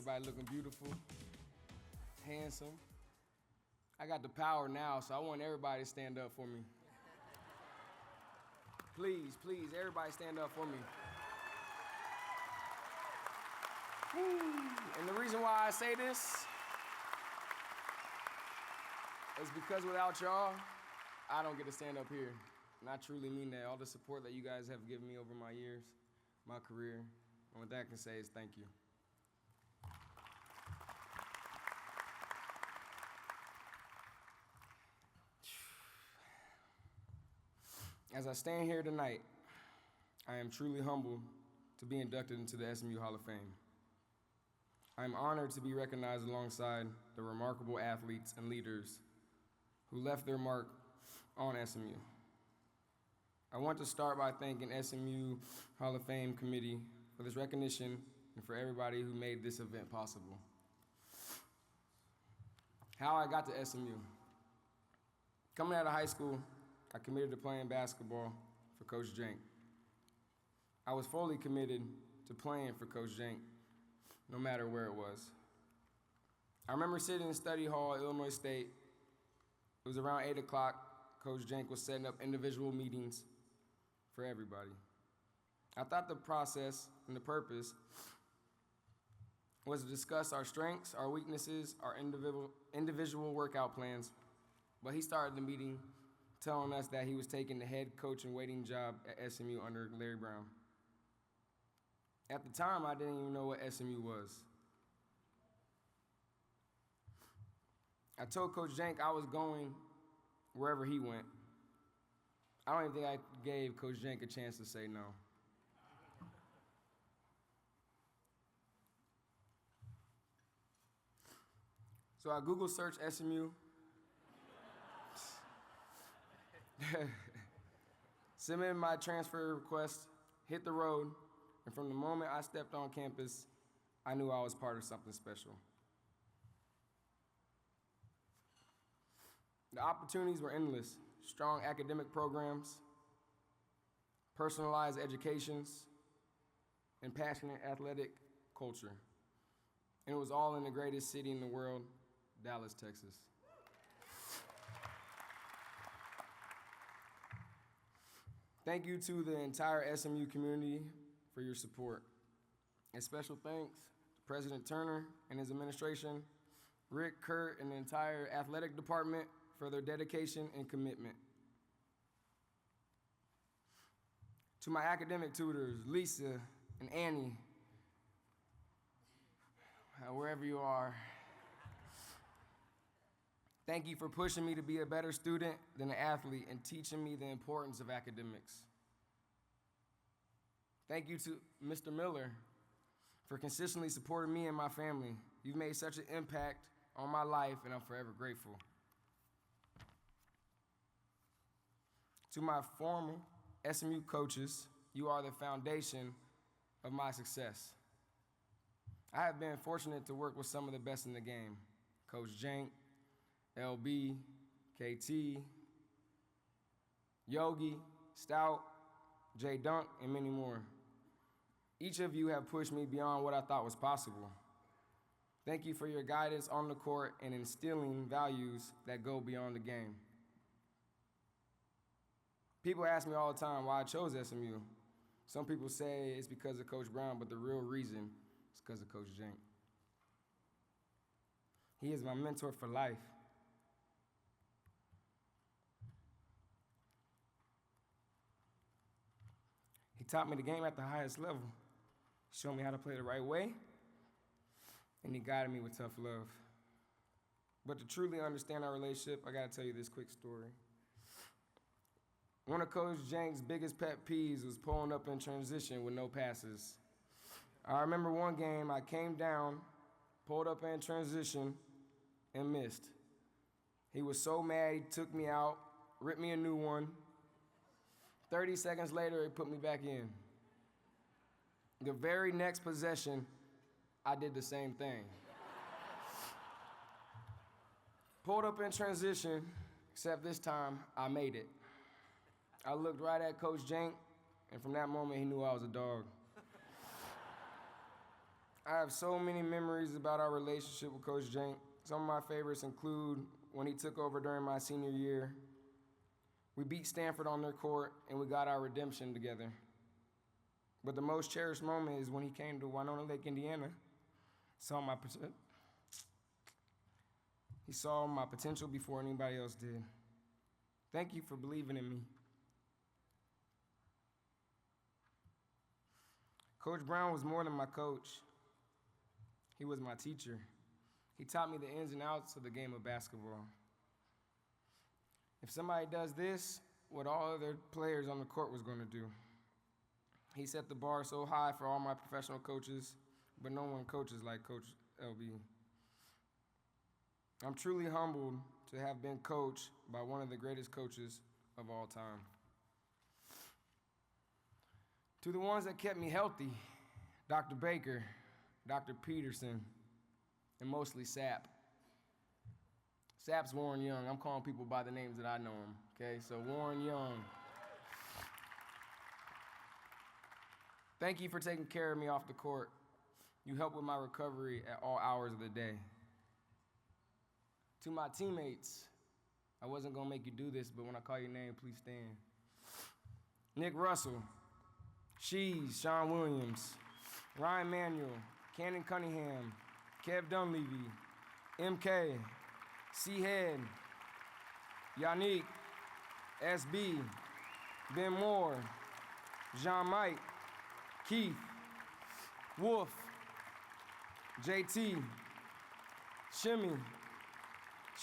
Everybody looking beautiful, handsome. I got the power now, so I want everybody to stand up for me. Please, everybody stand up for me. And the reason why I say this is because without y'all, I don't get to stand up here. And I truly mean that. All the support that you guys have given me over my years, my career, and what that I can say is thank you. As I stand here tonight, I am truly humbled to be inducted into the SMU Hall of Fame. I am honored to be recognized alongside the remarkable athletes and leaders who left their mark on SMU. I want to start by thanking SMU Hall of Fame committee for this recognition and for everybody who made this event possible. How I got to SMU. Coming out of high school, I committed to playing basketball for Coach Jenk. I was fully committed to playing for Coach Jenk, no matter where it was. I remember sitting in study hall at Illinois State. It was around 8 o'clock. Coach Jenk was setting up individual meetings for everybody. I thought the process and the purpose was to discuss our strengths, our weaknesses, our individual workout plans, but he started the meeting telling us that he was taking the head coach and waiting job at SMU under Larry Brown. At the time, I didn't even know what SMU was. I told Coach Jenk I was going wherever he went. I don't even think I gave Coach Jenk a chance to say no. So I Google searched SMU. submitted my transfer request, hit the road, and from the moment I stepped on campus, I knew I was part of something special. The opportunities were endless. Strong academic programs, personalized educations, and passionate athletic culture. And it was all in the greatest city in the world, Dallas, Texas. Thank you to the entire SMU community for your support. And special thanks to President Turner and his administration, Rick, Kurt, and the entire athletic department for their dedication and commitment. To my academic tutors, Lisa and Annie, wherever you are, thank you for pushing me to be a better student than an athlete and teaching me the importance of academics. Thank you to Mr. Miller for consistently supporting me and my family. You've made such an impact on my life, and I'm forever grateful. To my former SMU coaches, you are the foundation of my success. I have been fortunate to work with some of the best in the game. Coach Jank, LB, KT, Yogi, Stout, Jay Dunk, and many more. Each of you have pushed me beyond what I thought was possible. Thank you for your guidance on the court and instilling values that go beyond the game. People ask me all the time why I chose SMU. Some people say it's because of Coach Brown, but the real reason is because of Coach Jank. He is my mentor for life. He taught me the game at the highest level, showed me how to play the right way, and he guided me with tough love. But to truly understand our relationship, I gotta tell you this quick story. One of Coach Jank's biggest pet peeves was pulling up in transition with no passes. I remember one game I came down, pulled up in transition, and missed. He was so mad he took me out, ripped me a new one. 30 seconds later, he put me back in. The very next possession, I did the same thing. Pulled up in transition, except this time, I made it. I looked right at Coach Jank, and from that moment, he knew I was a dog. I have so many memories about our relationship with Coach Jank. Some of my favorites include when he took over during my senior year. We beat Stanford on their court, and we got our redemption together. But the most cherished moment is when he came to Winona Lake, Indiana. He saw my potential before anybody else did. Thank you for believing in me. Coach Brown was more than my coach. He was my teacher. He taught me the ins and outs of the game of basketball. If somebody does this, what all other players on the court was going to do. He set the bar so high for all my professional coaches, but no one coaches like Coach LB. I'm truly humbled to have been coached by one of the greatest coaches of all time. To the ones that kept me healthy, Dr. Baker, Dr. Peterson, and mostly Sap. Sap's Warren Young. I'm calling people by the names that I know him, okay? So Warren Young. Thank you for taking care of me off the court. You helped with my recovery at all hours of the day. To my teammates, I wasn't gonna make you do this, but when I call your name, please stand. Nick Russell, Shees, Sean Williams, Ryan Manuel, Cannon Cunningham, Kev Dunleavy, MK, C-Head, Yannick, SB, Ben Moore, Jean Mike, Keith, Wolf, JT, Shimmy,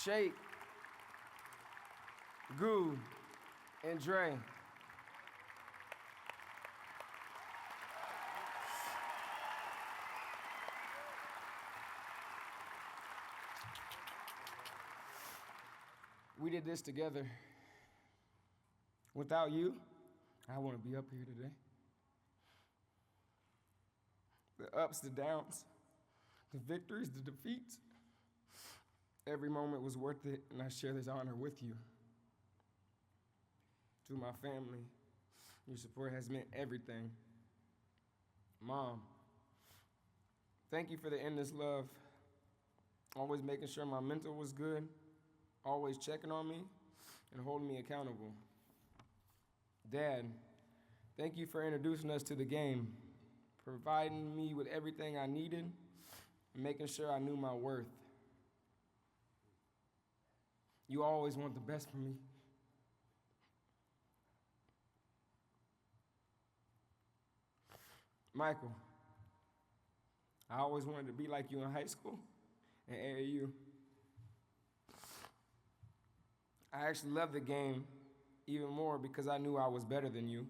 Shake, Goo, and Dre. We did this together. Without you, I want to be up here today. The ups, the downs, the victories, the defeats. Every moment was worth it, and I share this honor with you. To my family, your support has meant everything. Mom, thank you for the endless love. Always making sure my mental was good, always checking on me, and holding me accountable. Dad, thank you for introducing us to the game, providing me with everything I needed, and making sure I knew my worth. You always want the best for me. Michael, I always wanted to be like you in high school and AAU. I actually loved the game even more because I knew I was better than you.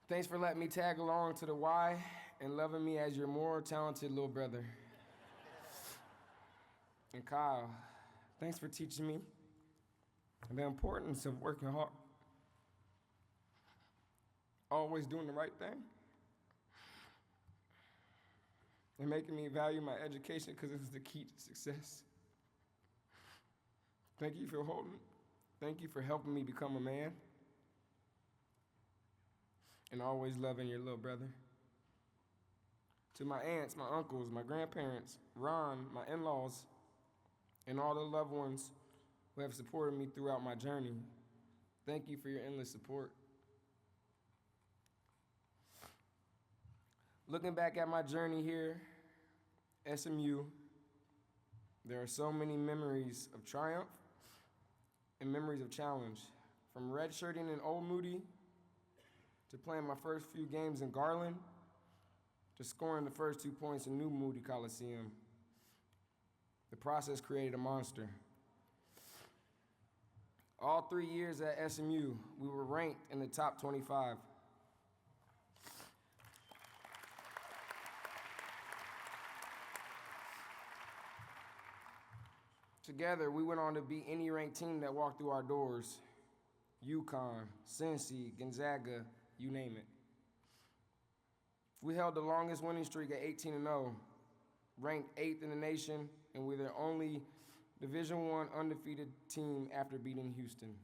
Thanks for letting me tag along to the Y and loving me as your more talented little brother. And Kyle, thanks for teaching me the importance of working hard. Always doing the right thing. And making me value my education because it was the key to success. Thank you for holding me. Thank you for helping me become a man. And always loving your little brother. To my aunts, my uncles, my grandparents, Ron, my in-laws, and all the loved ones who have supported me throughout my journey, thank you for your endless support. Looking back at my journey here, SMU, there are so many memories of triumph and memories of challenge. From redshirting in Old Moody, to playing my first few games in Garland, to scoring the first 2 points in New Moody Coliseum. The process created a monster. All 3 years at SMU, we were ranked in the top 25. Together, we went on to beat any ranked team that walked through our doors. UConn, Cincy, Gonzaga, you name it. We held the longest winning streak at 18-0, ranked 8th in the nation, and we're the only Division I undefeated team after beating Houston.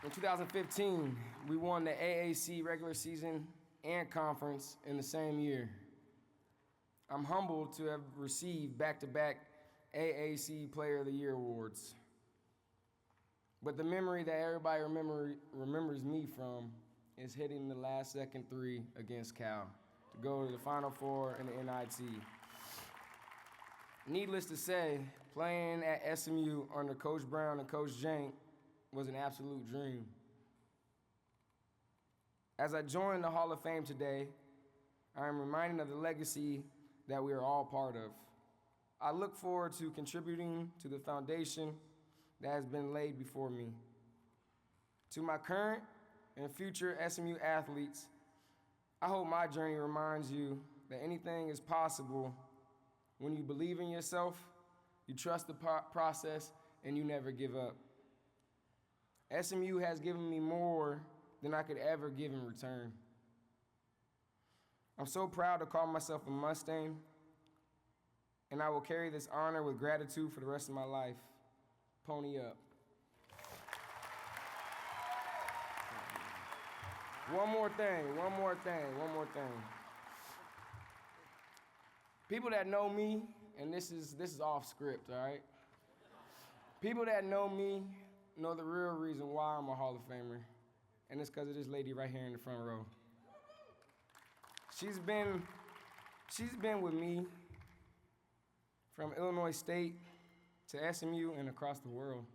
In 2015, we won the AAC regular season and conference in the same year. I'm humbled to have received back-to-back AAC Player of the Year awards. But the memory that everybody remembers me from is hitting the last-second 3 against Cal to go to the Final Four in the NIT. Needless to say, playing at SMU under Coach Brown and Coach Jank was an absolute dream. As I join the Hall of Fame today, I am reminded of the legacy that we are all part of. I look forward to contributing to the foundation that has been laid before me. To my current and future SMU athletes, I hope my journey reminds you that anything is possible when you believe in yourself, you trust the process, and you never give up. SMU has given me more than I could ever give in return. I'm so proud to call myself a Mustang, and I will carry this honor with gratitude for the rest of my life. Pony up. One more thing. People that know me, and this is off script, all right? People that know me know the real reason why I'm a Hall of Famer, and it's because of this lady right here in the front row. She's been with me from Illinois State to SMU and across the world.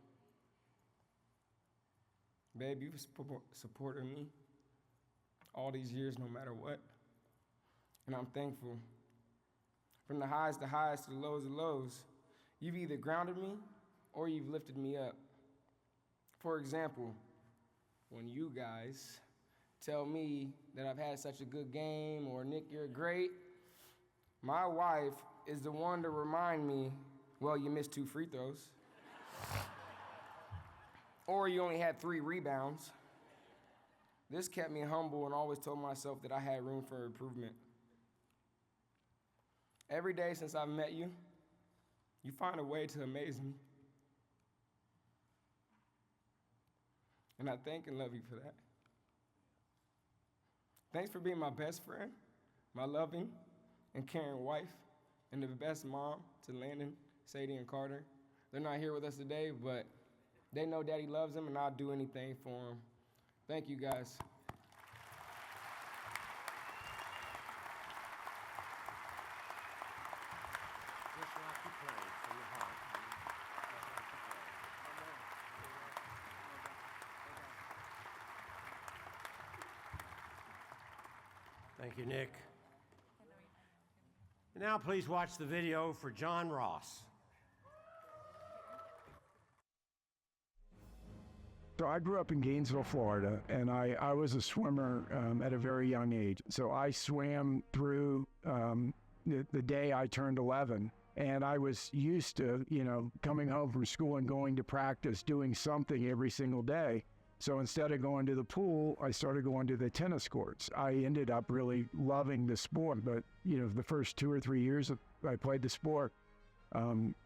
Babe, you've supported me all these years, no matter what. And I'm thankful. From the highs to the lows, you've either grounded me or you've lifted me up. For example, when you guys tell me that I've had such a good game or Nick, you're great, my wife is the one to remind me, well, you missed 2 free throws. Or you only had 3 rebounds. This kept me humble and always told myself that I had room for improvement. Every day since I've met you, you find a way to amaze me. And I thank and love you for that. Thanks for being my best friend, my loving and caring wife, and the best mom to Landon, Sadie, and Carter. They're not here with us today, but they know Daddy loves them, and I'll do anything for them. Thank you, guys. Thank you, Nick. And now please watch the video for John Ross. So I grew up in Gainesville, Florida, and I was a swimmer at a very young age. So I swam through the day I turned 11. And I was used to, coming home from school and going to practice, doing something every single day. So instead of going to the pool, I started going to the tennis courts. I ended up really loving the sport, but the first 2 or 3 years I played the sport,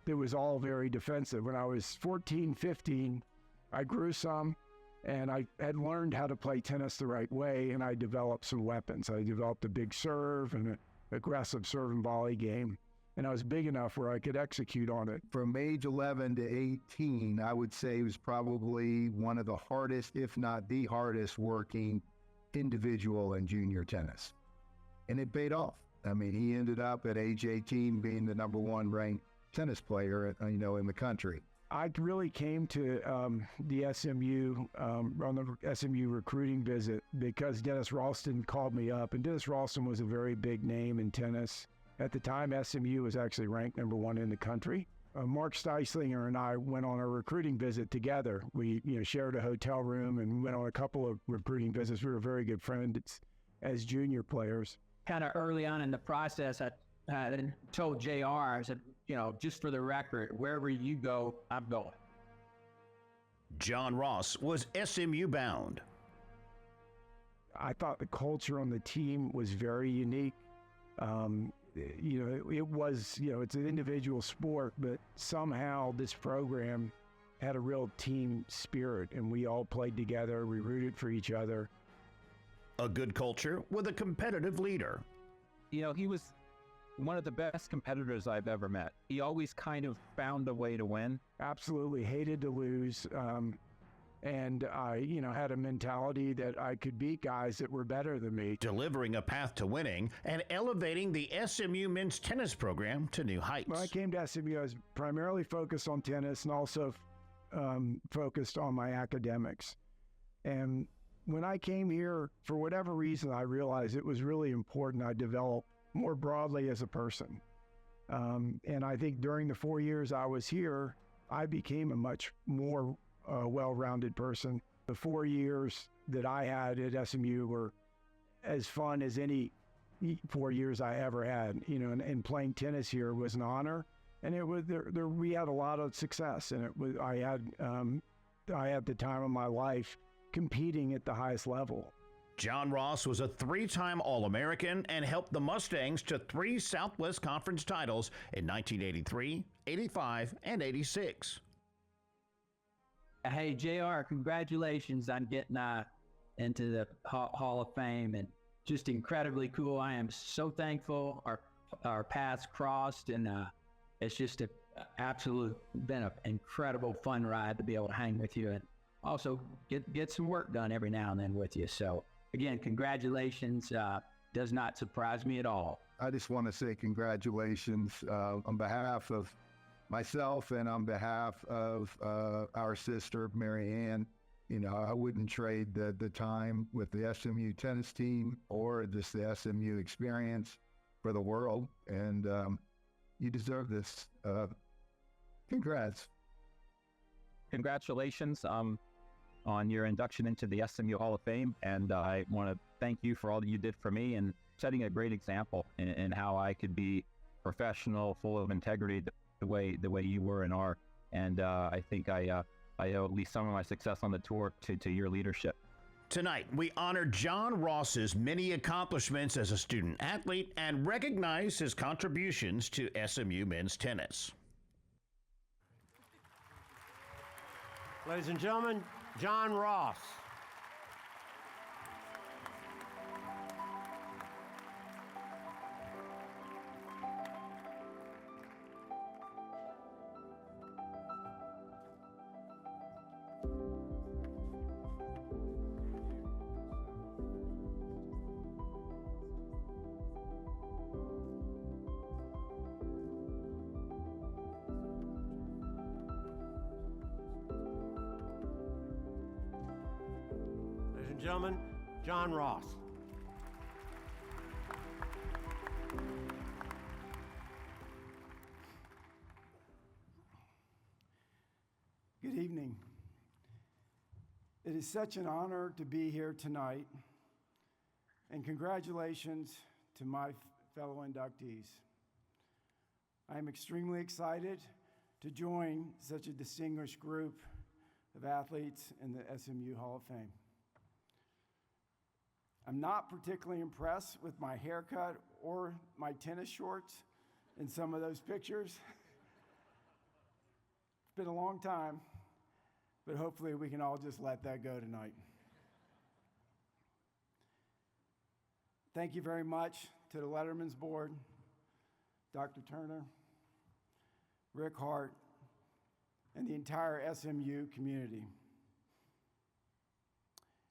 it was all very defensive. When I was 14, 15, I grew some, and I had learned how to play tennis the right way, and I developed some weapons. I developed a big serve and an aggressive serve and volley game, and I was big enough where I could execute on it. From age 11 to 18, I would say it was probably one of the hardest, if not the hardest working individual in junior tennis. And it paid off. I mean, he ended up at age 18 being the #1 ranked tennis player, in the country. I really came to the SMU, on the SMU recruiting visit because Dennis Ralston called me up, and Dennis Ralston was a very big name in tennis. At the time, SMU was actually ranked #1 in the country. Mark Steislinger and I went on a recruiting visit together. We shared a hotel room and went on a couple of recruiting visits. We were very good friends as junior players. Kind of early on in the process, I told JR, I said, just for the record, wherever you go, I'm going. John Ross was SMU bound. I thought the culture on the team was very unique. It was, it's an individual sport, but somehow this program had a real team spirit, and we all played together. We rooted for each other. A good culture with a competitive leader. He was one of the best competitors I've ever met. He always kind of found a way to win. Absolutely hated to lose. And I, had a mentality that I could beat guys that were better than me. Delivering a path to winning and elevating the SMU men's tennis program to new heights. When I came to SMU, I was primarily focused on tennis and also focused on my academics. And when I came here, for whatever reason, I realized it was really important I develop more broadly as a person. And I think during the 4 years I was here, I became a much more well-rounded person. The 4 years that I had at SMU were as fun as any 4 years I ever had. And playing tennis here was an honor, and it was we had a lot of success, and it was I had the time of my life competing at the highest level. John Ross was a 3-time All-American and helped the Mustangs to 3 Southwest Conference titles in 1983, 85, and 86. Hey, JR, congratulations on getting into the Hall of Fame, and just incredibly cool. I am so thankful our paths crossed, and it's just been an incredible fun ride to be able to hang with you and also get some work done every now and then with you. So again, congratulations. Does not surprise me at all. I just want to say congratulations on behalf of myself and on behalf of our sister, Mary Ann. I wouldn't trade the time with the SMU tennis team or just the SMU experience for the world. And you deserve this. Congrats. Congratulations on your induction into the SMU Hall of Fame. And I want to thank you for all that you did for me and setting a great example in how I could be professional, full of integrity, the way you were and are. And I think I owe at least some of my success on the tour to your leadership. Tonight, we honor John Ross's many accomplishments as a student athlete and recognize his contributions to SMU men's tennis. Ladies and gentlemen, John Ross. Ladies and gentlemen, John Ross. Good evening. It is such an honor to be here tonight, and congratulations to my fellow inductees. I am extremely excited to join such a distinguished group of athletes in the SMU Hall of Fame. I'm not particularly impressed with my haircut or my tennis shorts in some of those pictures. It's been a long time, but hopefully we can all just let that go tonight. Thank you very much to the Letterman's Board, Dr. Turner, Rick Hart, and the entire SMU community.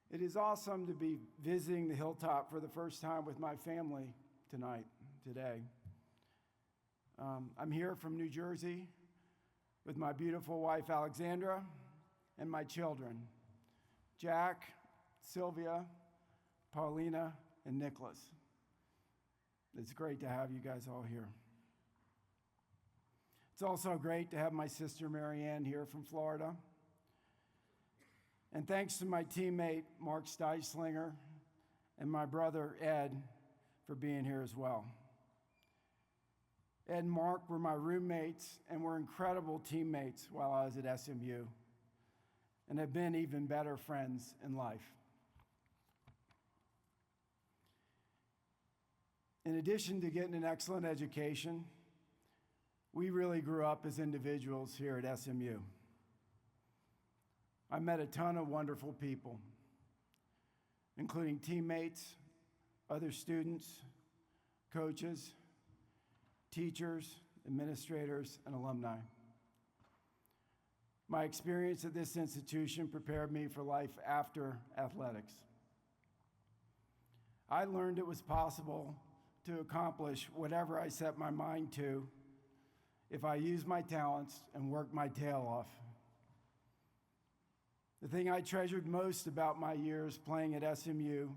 It is awesome to be visiting the Hilltop for the first time with my family today. I'm here from New Jersey with my beautiful wife, Alexandra, and my children, Jack, Sylvia, Paulina, and Nicholas. It's great to have you guys all here. It's also great to have my sister, Marianne, here from Florida. And thanks to my teammate, Mark Steislinger, and my brother, Ed, for being here as well. Ed and Mark were my roommates and were incredible teammates while I was at SMU, and have been even better friends in life. In addition to getting an excellent education, we really grew up as individuals here at SMU. I met a ton of wonderful people, including teammates, other students, coaches, teachers, administrators, and alumni. My experience at this institution prepared me for life after athletics. I learned it was possible to accomplish whatever I set my mind to if I used my talents and worked my tail off. The thing I treasured most about my years playing at SMU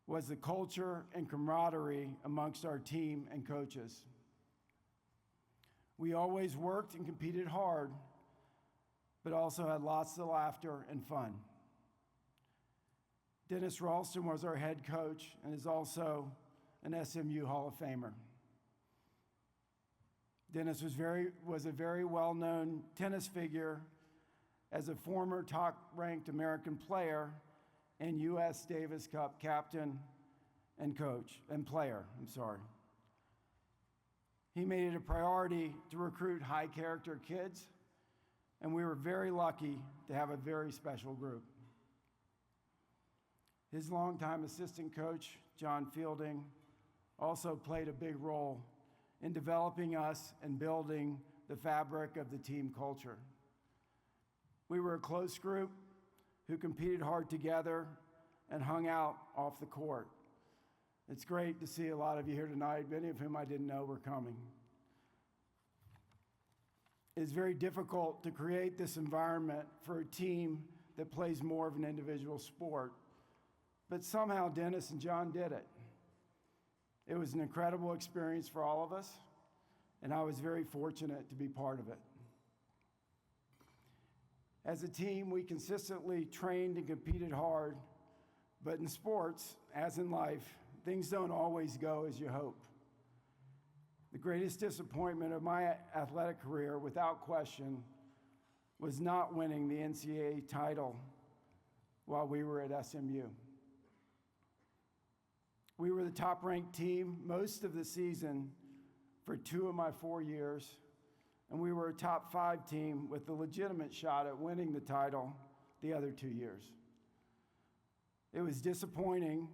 was the culture and camaraderie amongst our team and coaches. We always worked and competed hard, but also had lots of laughter and fun. Dennis Ralston was our head coach and is also an SMU Hall of Famer. Dennis was a very well-known tennis figure as a former top-ranked American player and U.S. Davis Cup captain and player. He made it a priority to recruit high-character kids, and we were very lucky to have a very special group. His longtime assistant coach, John Fielding, also played a big role in developing us and building the fabric of the team culture. We were a close group who competed hard together and hung out off the court. It's great to see a lot of you here tonight, many of whom I didn't know were coming. It's very difficult to create this environment for a team that plays more of an individual sport, but somehow Dennis and John did it. It was an incredible experience for all of us, and I was very fortunate to be part of it. As a team, we consistently trained and competed hard, but in sports, as in life, things don't always go as you hope. The greatest disappointment of my athletic career, without question, was not winning the NCAA title while we were at SMU. We were the top-ranked team most of the season for 2 of my 4 years, and we were a top 5 team with a legitimate shot at winning the title the other 2 years. It was disappointing,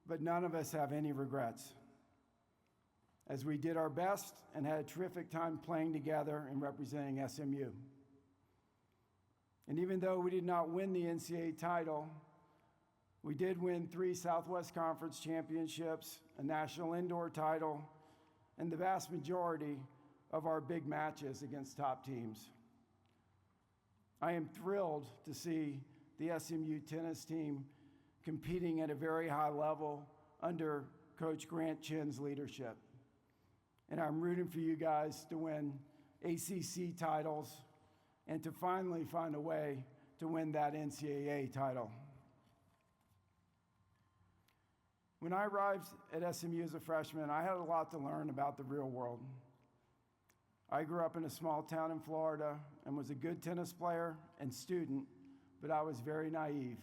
but none of us have any regrets, as we did our best and had a terrific time playing together and representing SMU. And even though we did not win the NCAA title, we did win 3 Southwest Conference championships, a national indoor title, and the vast majority of our big matches against top teams. I am thrilled to see the SMU tennis team competing at a very high level under Coach Grant Chin's leadership. And I'm rooting for you guys to win ACC titles and to finally find a way to win that NCAA title. When I arrived at SMU as a freshman, I had a lot to learn about the real world. I grew up in a small town in Florida and was a good tennis player and student, but I was very naive.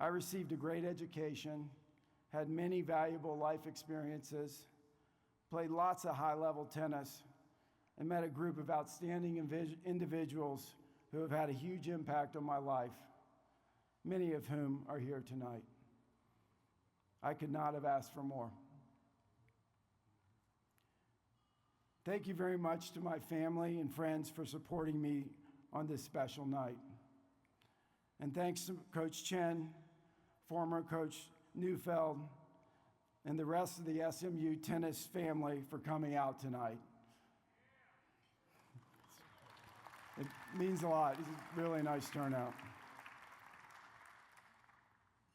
I received a great education, had many valuable life experiences, played lots of high-level tennis, and met a group of outstanding individuals who have had a huge impact on my life, many of whom are here tonight. I could not have asked for more. Thank you very much to my family and friends for supporting me on this special night. And thanks to Coach Chen, former Coach Neufeld, and the rest of the SMU tennis family for coming out tonight. It means a lot. It's a really nice turnout.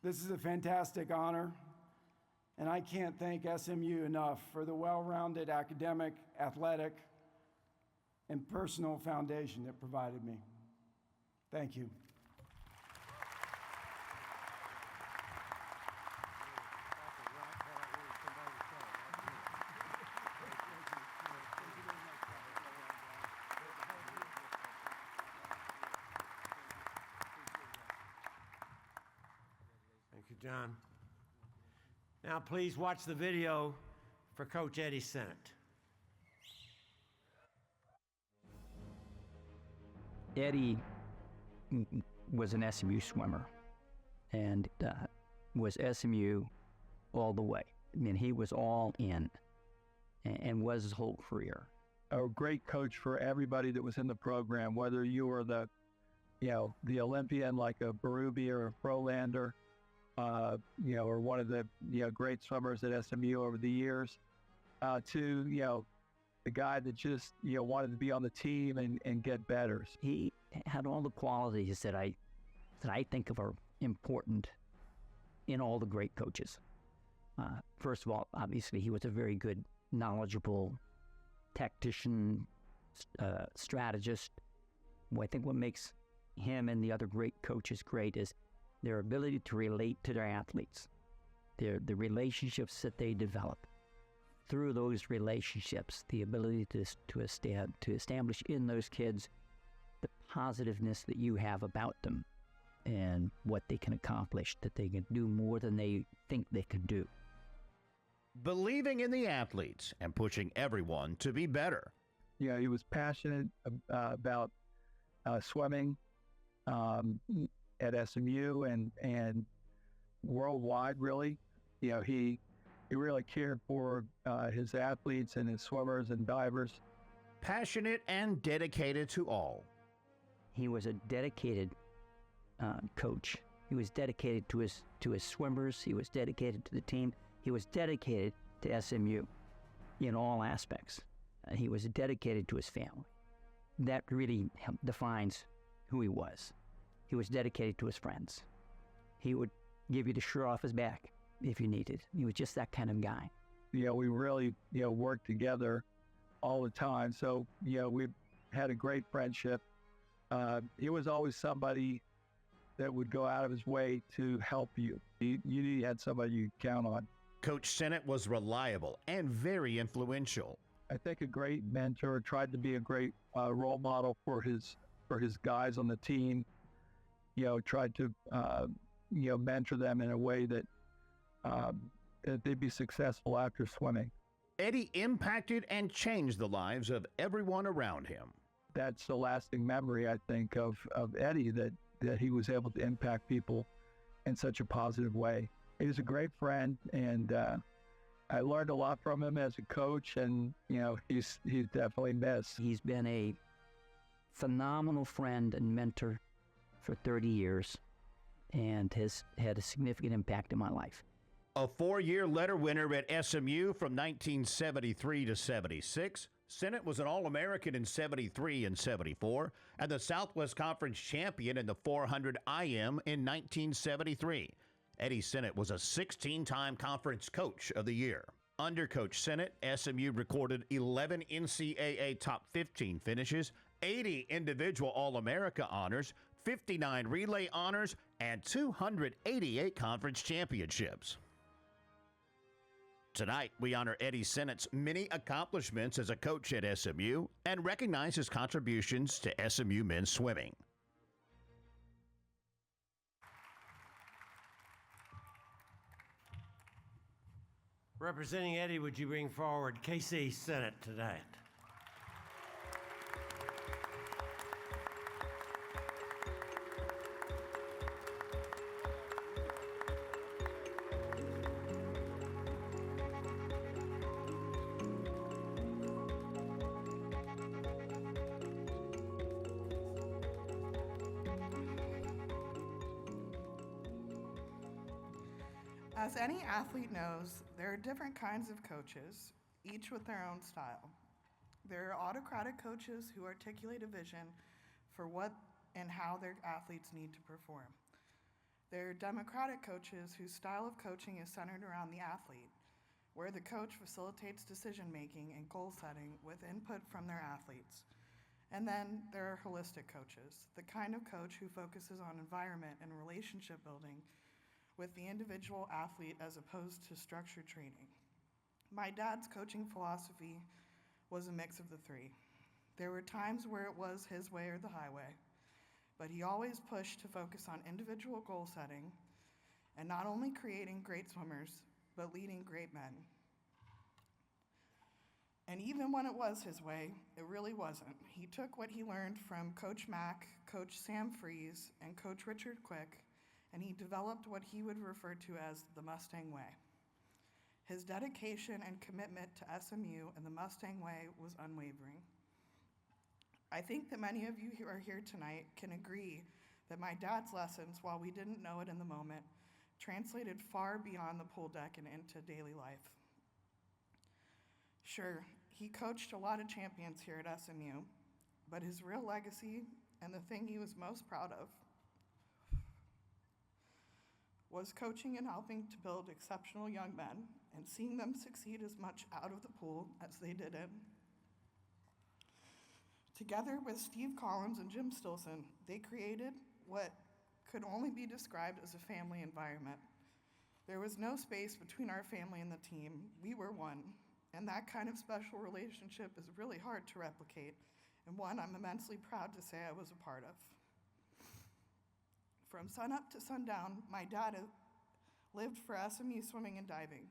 This is a fantastic honor, and I can't thank SMU enough for the well-rounded academic, athletic, and personal foundation it provided me. Thank you. Thank you, John. Now, please watch the video for Coach Eddie Sennett. Eddie was an SMU swimmer and was SMU all the way. I mean, he was all in and was his whole career. A great coach for everybody that was in the program, whether you were the Olympian like a Berube or a Frolander, or one of the great swimmers at SMU over the years, to the guy that just wanted to be on the team and get better. He had all the qualities that I think of are important in all the great coaches. First of all, obviously, he was a very good, knowledgeable tactician, strategist. Well, I think what makes him and the other great coaches great is their ability to relate to their athletes, the relationships that they develop. Through those relationships, the ability to establish in those kids the positiveness that you have about them and what they can accomplish, that they can do more than they think they can do. Believing in the athletes and pushing everyone to be better. Yeah, he was passionate about swimming at SMU and worldwide, really. He really cared for his athletes and his swimmers and divers. Passionate and dedicated to all. He was a dedicated coach. He was dedicated to his swimmers. He was dedicated to the team. He was dedicated to SMU in all aspects. He was dedicated to his family. That really defines who he was. He was dedicated to his friends. He would give you the shirt off his back if you needed. He was just that kind of guy. We really, worked together all the time. So, we had a great friendship. He was always somebody that would go out of his way to help you. You had somebody you could count on. Coach Sennett was reliable and very influential. I think a great mentor, tried to be a great role model for his guys on the team. Tried to mentor them in a way that they'd be successful after swimming. Eddie impacted and changed the lives of everyone around him. That's a lasting memory, I think, of Eddie, that he was able to impact people in such a positive way. He was a great friend, and I learned a lot from him as a coach, and he's definitely missed. He's been a phenomenal friend and mentor for 30 years and has had a significant impact in my life. A 4-year letter winner at SMU from 1973 to 76, Sennett was an All-American in 73 and 74, and the Southwest Conference champion in the 400 IM in 1973. Eddie Sennett was a 16-time Conference Coach of the Year. Under Coach Sennett, SMU recorded 11 NCAA Top 15 finishes, 80 individual All-America honors, 59 relay honors, and 288 conference championships. Tonight, we honor Eddie Sennett's many accomplishments as a coach at SMU and recognize his contributions to SMU men's swimming. Representing Eddie, would you bring forward Casey Sennett tonight? As any athlete knows, there are different kinds of coaches, each with their own style. There are autocratic coaches who articulate a vision for what and how their athletes need to perform. There are democratic coaches whose style of coaching is centered around the athlete, where the coach facilitates decision-making and goal setting with input from their athletes. And then there are holistic coaches, the kind of coach who focuses on environment and relationship building with the individual athlete as opposed to structured training. My dad's coaching philosophy was a mix of the three. There were times where it was his way or the highway, but he always pushed to focus on individual goal setting and not only creating great swimmers, but leading great men. And even when it was his way, it really wasn't. He took what he learned from Coach Mack, Coach Sam Fries, and Coach Richard Quick, and he developed what he would refer to as the Mustang Way. His dedication and commitment to SMU and the Mustang Way was unwavering. I think that many of you who are here tonight can agree that my dad's lessons, while we didn't know it in the moment, translated far beyond the pool deck and into daily life. Sure, he coached a lot of champions here at SMU, but his real legacy and the thing he was most proud of was coaching and helping to build exceptional young men and seeing them succeed as much out of the pool as they did in. Together with Steve Collins and Jim Stilson, they created what could only be described as a family environment. There was no space between our family and the team. We were one, and that kind of special relationship is really hard to replicate, and one I'm immensely proud to say I was a part of. From sunup to sundown, my dad lived for SMU swimming and diving.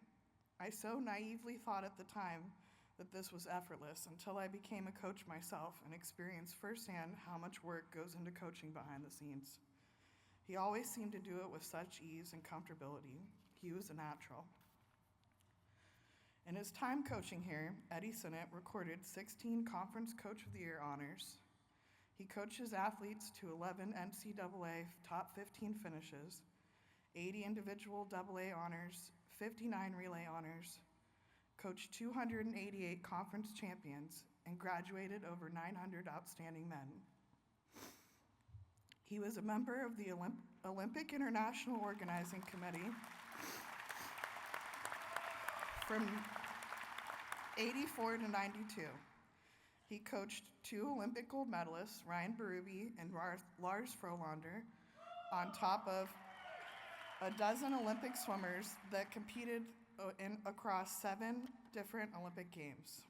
I so naively thought at the time that this was effortless until I became a coach myself and experienced firsthand how much work goes into coaching behind the scenes. He always seemed to do it with such ease and comfortability. He was a natural. In his time coaching here, Eddie Sennett recorded 16 Conference Coach of the Year honors. He coaches athletes to 11 NCAA top 15 finishes, 80 individual AA honors, 59 relay honors, coached 288 conference champions, and graduated over 900 outstanding men. He was a member of the Olympic International Organizing Committee from 84 to 92. He coached 2 Olympic gold medalists, Ryan Berube and Lars Frolander, on top of a dozen Olympic swimmers that competed across 7 different Olympic Games.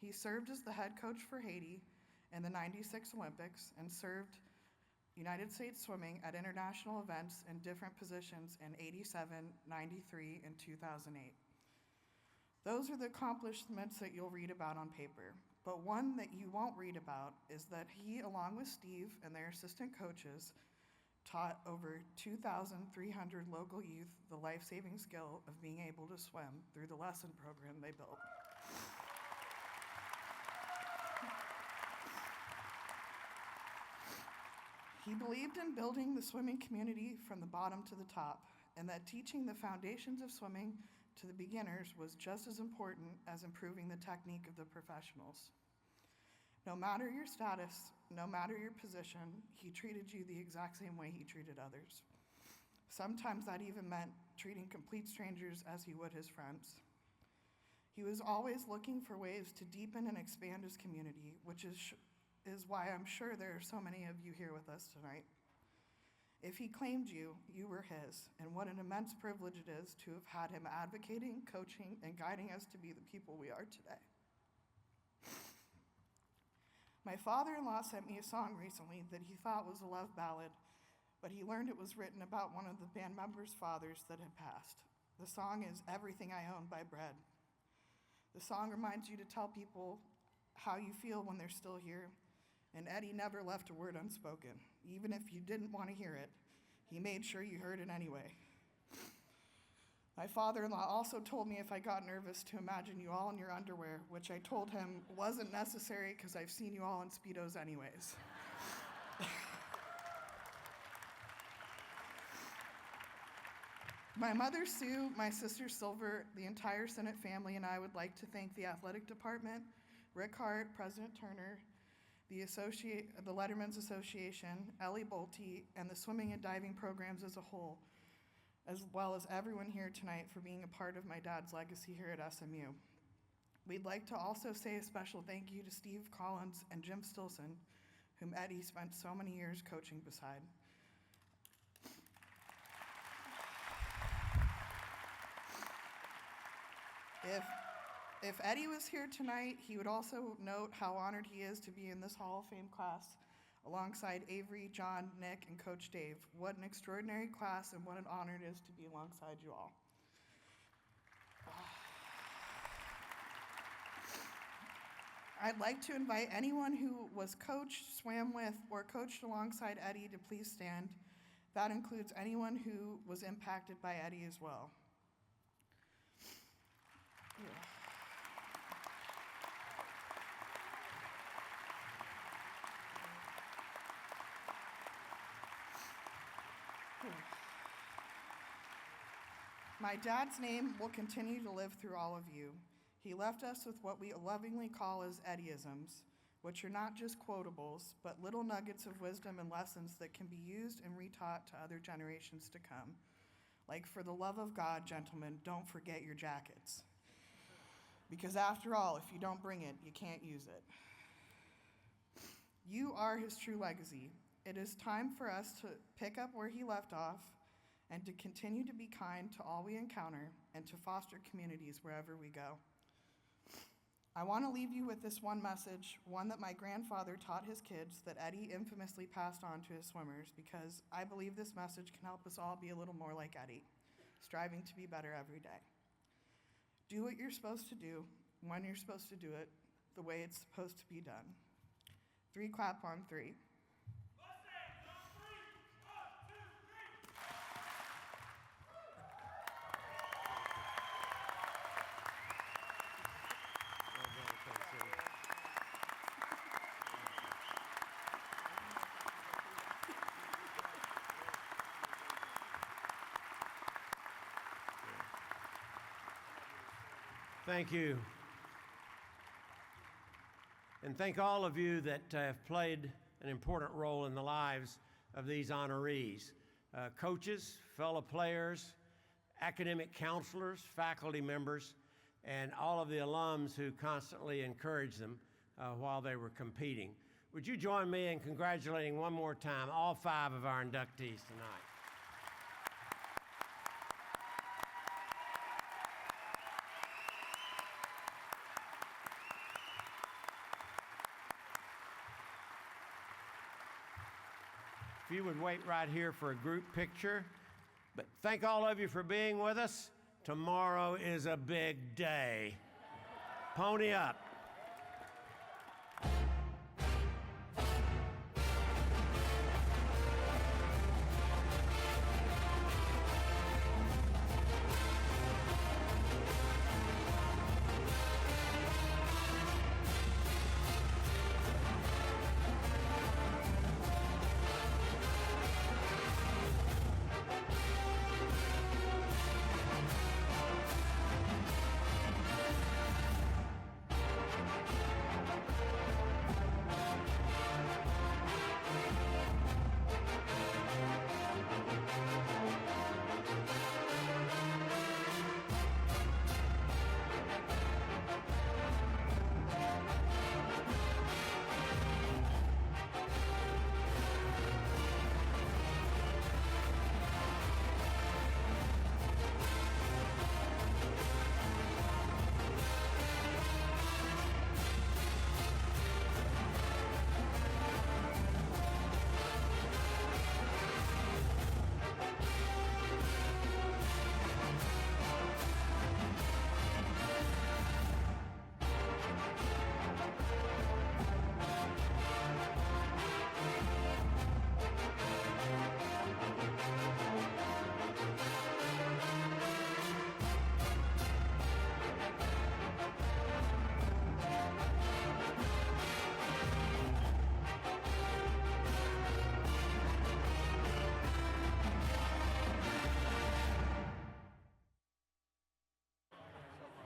He served as the head coach for Haiti in the 96 Olympics and served United States swimming at international events in different positions in 87, 93, and 2008. Those are the accomplishments that you'll read about on paper. But one that you won't read about is that he, along with Steve and their assistant coaches, taught over 2,300 local youth the life-saving skill of being able to swim through the lesson program they built. He believed in building the swimming community from the bottom to the top, and that teaching the foundations of swimming to the beginners was just as important as improving the technique of the professionals. No matter your status, no matter your position, he treated you the exact same way he treated others. Sometimes that even meant treating complete strangers as he would his friends. He was always looking for ways to deepen and expand his community, which is why I'm sure there are so many of you here with us tonight. If he claimed you, you were his, and what an immense privilege it is to have had him advocating, coaching, and guiding us to be the people we are today. My father-in-law sent me a song recently that he thought was a love ballad, but he learned it was written about one of the band members' fathers that had passed. The song is Everything I Own by Bread. The song reminds you to tell people how you feel when they're still here, and Eddie never left a word unspoken. Even if you didn't want to hear it, he made sure you heard it anyway. My father-in-law also told me if I got nervous to imagine you all in your underwear, which I told him wasn't necessary because I've seen you all in Speedos anyways. My mother, Sue, my sister, Silver, the entire Senate family, and I would like to thank the athletic department, Rick Hart, President Turner, the Letterman's Association, Ellie Bolte, and the swimming and diving programs as a whole, as well as everyone here tonight for being a part of my dad's legacy here at SMU. We'd like to also say a special thank you to Steve Collins and Jim Stilson, whom Eddie spent so many years coaching beside. If Eddie was here tonight, he would also note how honored he is to be in this Hall of Fame class alongside Avery, John, Nick, and Coach Dave. What an extraordinary class and what an honor it is to be alongside you all. I'd like to invite anyone who was coached, swam with, or coached alongside Eddie to please stand. That includes anyone who was impacted by Eddie as well. Yeah. My dad's name will continue to live through all of you. He left us with what we lovingly call as Eddieisms, which are not just quotables, but little nuggets of wisdom and lessons that can be used and retaught to other generations to come. Like, for the love of God, gentlemen, don't forget your jackets. Because after all, if you don't bring it, you can't use it. You are his true legacy. It is time for us to pick up where he left off and to continue to be kind to all we encounter and to foster communities wherever we go. I want to leave you with this one message, one that my grandfather taught his kids that Eddie infamously passed on to his swimmers, because I believe this message can help us all be a little more like Eddie, striving to be better every day. Do what you're supposed to do, when you're supposed to do it, the way it's supposed to be done. 3 clap on 3. Thank you. And thank all of you that have played an important role in the lives of these honorees. Coaches, fellow players, academic counselors, faculty members, and all of the alums who constantly encouraged them while they were competing. Would you join me in congratulating one more time all 5 of our inductees tonight? if you would wait right here for a group picture. But thank all of you for being with us. Tomorrow is a big day. Pony up.